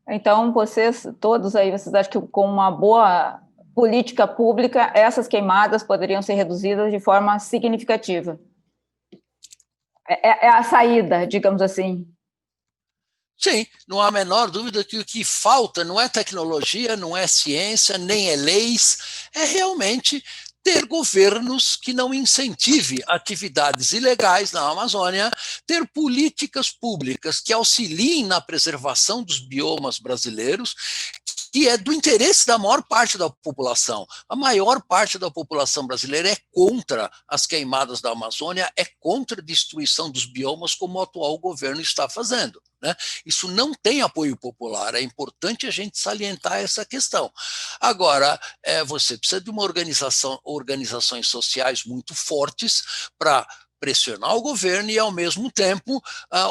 Então, vocês todos aí, vocês acham que com uma boa política pública, essas queimadas poderiam ser reduzidas de forma significativa? É a saída, digamos assim. Sim, não há a menor dúvida que o que falta não é tecnologia, não é ciência, nem é leis, é realmente ter governos que não incentive atividades ilegais na Amazônia, ter políticas públicas que auxiliem na preservação dos biomas brasileiros, que é do interesse da maior parte da população. A maior parte da população brasileira é contra as queimadas da Amazônia, é contra a destruição dos biomas, como o atual governo está fazendo, né? Isso não tem apoio popular, é importante a gente salientar essa questão. Agora, você precisa de uma organizações sociais muito fortes para pressionar o governo e, ao mesmo tempo,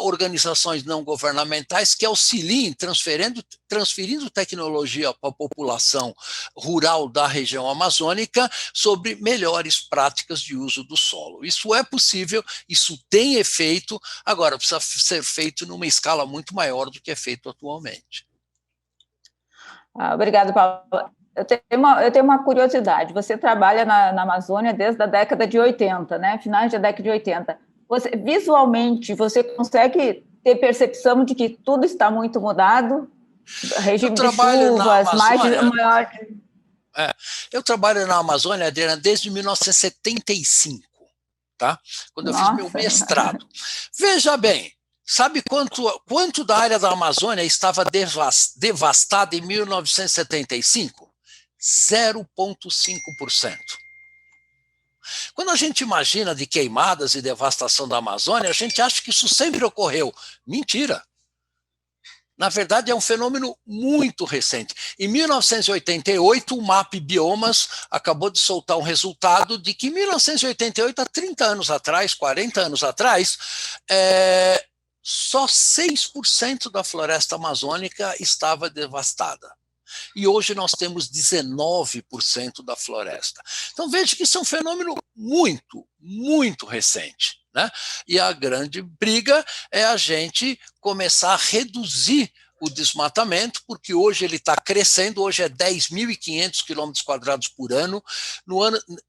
organizações não governamentais que auxiliem transferindo tecnologia para a população rural da região amazônica sobre melhores práticas de uso do solo. Isso é possível, isso tem efeito, agora precisa ser feito numa escala muito maior do que é feito atualmente. Obrigado, Paulo. Eu tenho uma curiosidade. Você trabalha na Amazônia desde a década de 80, né? Finais da década de 80. Visualmente, você consegue ter percepção de que tudo está muito mudado? Regime de chuvas, maior... Eu trabalho na Amazônia, Adriana, desde 1975, tá? Quando eu fiz meu mestrado. Veja bem, sabe quanto da área da Amazônia estava devastada em 1975? 0,5%. Quando a gente imagina de queimadas e devastação da Amazônia, a gente acha que isso sempre ocorreu. Mentira. Na verdade, é um fenômeno muito recente. Em 1988, o MAP Biomas acabou de soltar um resultado de que em 1988, há 30 anos atrás, 40 anos atrás, só 6% da floresta amazônica estava devastada. E hoje nós temos 19% da floresta. Então veja que isso é um fenômeno muito, muito recente, né? E a grande briga é a gente começar a reduzir o desmatamento, porque hoje ele está crescendo, hoje é 10.500 km² por ano.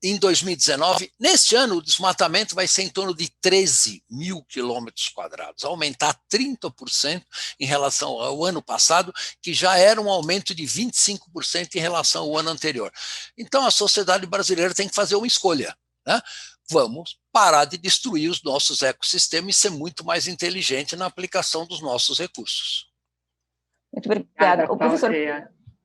Em 2019, neste ano, o desmatamento vai ser em torno de 13.000 km², aumentar 30% em relação ao ano passado, que já era um aumento de 25% em relação ao ano anterior. Então, a sociedade brasileira tem que fazer uma escolha, né? Vamos parar de destruir os nossos ecossistemas e ser muito mais inteligente na aplicação dos nossos recursos. Muito obrigada. O professor...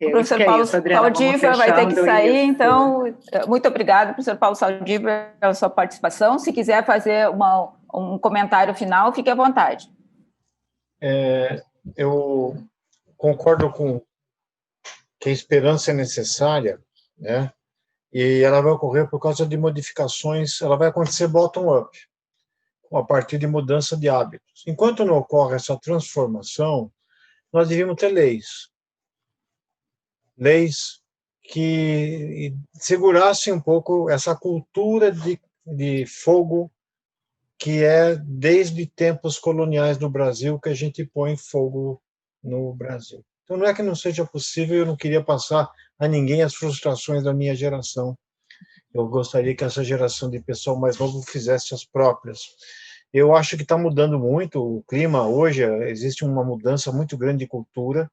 O professor Paulo Saldiva vai ter que sair, então, muito obrigada, professor Paulo Saldiva, pela sua participação. Se quiser fazer um comentário final, fique à vontade. Eu concordo com que a esperança é necessária, né? E ela vai ocorrer por causa de modificações, ela vai acontecer bottom-up, a partir de mudança de hábitos. Enquanto não ocorre essa transformação, nós devíamos ter leis que segurassem um pouco essa cultura de fogo que é desde tempos coloniais do Brasil que a gente põe fogo no Brasil. Então, não é que não seja possível, eu não queria passar a ninguém as frustrações da minha geração. Eu gostaria que essa geração de pessoal mais novo fizesse as próprias. Eu acho que está mudando muito o clima hoje, existe uma mudança muito grande de cultura,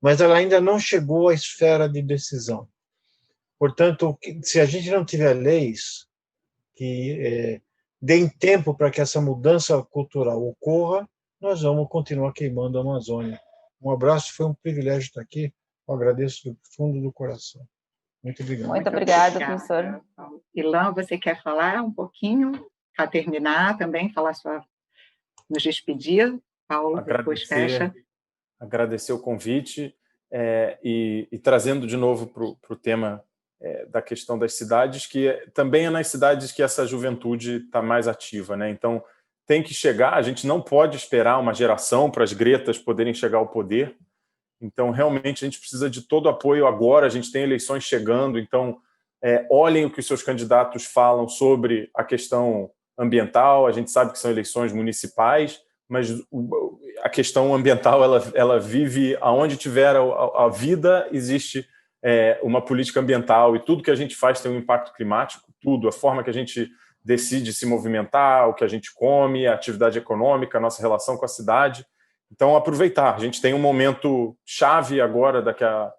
mas ela ainda não chegou à esfera de decisão. Portanto, se a gente não tiver leis que deem tempo para que essa mudança cultural ocorra, nós vamos continuar queimando a Amazônia. Um abraço, foi um privilégio estar aqui, eu agradeço do fundo do coração. Muito obrigado. Muito obrigada, professor. Ilan, você quer falar um pouquinho, para terminar também, nos despedir? Paulo, depois fecha. Agradecer o convite e trazendo de novo para o tema da questão das cidades, que também é nas cidades que essa juventude está mais ativa, né? Então, tem que chegar, a gente não pode esperar uma geração para as gretas poderem chegar ao poder. Então, realmente, a gente precisa de todo apoio agora, a gente tem eleições chegando, então, olhem o que os seus candidatos falam sobre a questão ambiental, a gente sabe que são eleições municipais, mas a questão ambiental, ela vive aonde tiver a vida, existe uma política ambiental, e tudo que a gente faz tem um impacto climático, tudo, a forma que a gente decide se movimentar, o que a gente come, a atividade econômica, a nossa relação com a cidade. Então, aproveitar. A gente tem um momento chave agora, daqui a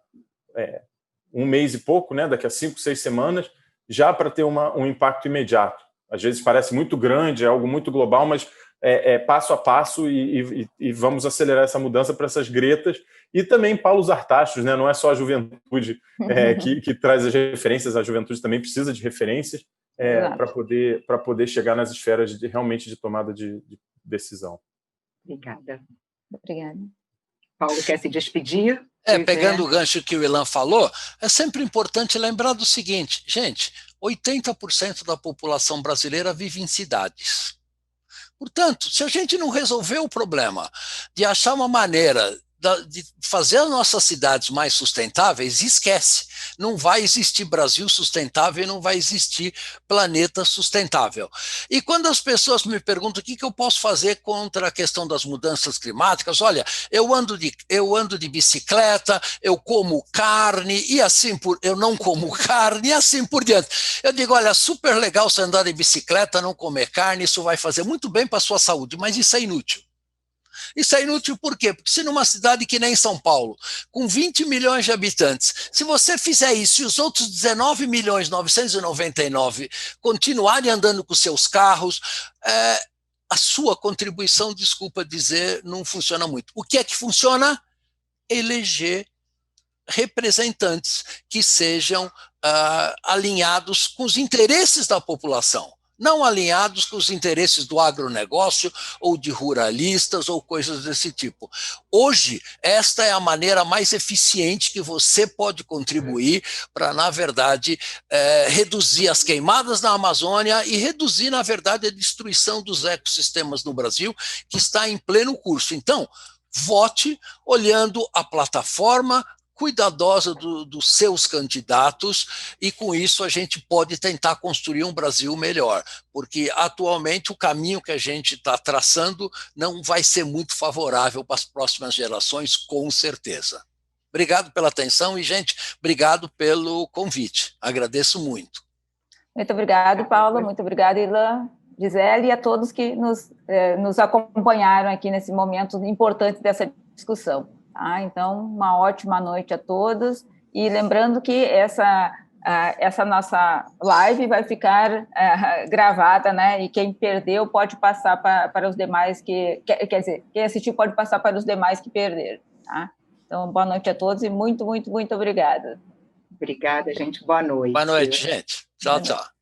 um mês e pouco, né? Daqui a 5, 6 semanas, já para ter um impacto imediato. Às vezes parece muito grande, é algo muito global, mas passo a passo e vamos acelerar essa mudança para essas gretas. E também Paulos Artachos, né? Não é só a juventude que traz as referências, a juventude também precisa de referências para poder chegar nas esferas realmente de tomada de decisão. Obrigada. Obrigada. Paulo quer se despedir? Pegando o gancho que o Ilan falou, é sempre importante lembrar do seguinte, gente, 80% da população brasileira vive em cidades. Portanto, se a gente não resolver o problema de achar uma maneira de fazer as nossas cidades mais sustentáveis, esquece. Não vai existir Brasil sustentável e não vai existir planeta sustentável. E quando as pessoas me perguntam o que eu posso fazer contra a questão das mudanças climáticas, olha, eu ando de bicicleta, eu como carne, eu não como carne, e assim por diante. Eu digo, olha, super legal você andar de bicicleta, não comer carne, isso vai fazer muito bem para a sua saúde, mas isso é inútil. Isso é inútil por quê? Porque se numa cidade que nem São Paulo, com 20 milhões de habitantes, se você fizer isso e os outros 19.999 continuarem andando com seus carros, a sua contribuição, desculpa dizer, não funciona muito. O que é que funciona? Eleger representantes que sejam alinhados com os interesses da população, não alinhados com os interesses do agronegócio ou de ruralistas ou coisas desse tipo. Hoje, esta é a maneira mais eficiente que você pode contribuir para, na verdade, reduzir as queimadas na Amazônia e reduzir, na verdade, a destruição dos ecossistemas no Brasil, que está em pleno curso. Então, vote olhando a plataforma cuidadosa dos seus candidatos, e com isso a gente pode tentar construir um Brasil melhor, porque atualmente o caminho que a gente está traçando não vai ser muito favorável para as próximas gerações, com certeza. Obrigado pela atenção e, gente, obrigado pelo convite. Agradeço muito. Muito obrigado, Paulo. Muito obrigada, Ilan, Gisele, e a todos que nos acompanharam aqui nesse momento importante dessa discussão. Então, uma ótima noite a todos, e lembrando que essa nossa live vai ficar gravada, né? E quem perdeu pode passar para os demais quer dizer, quem assistiu pode passar para os demais que perderam, tá? Então, boa noite a todos e muito, muito, muito obrigada. Obrigada, gente. Boa noite. Boa noite, gente. Tchau, tchau.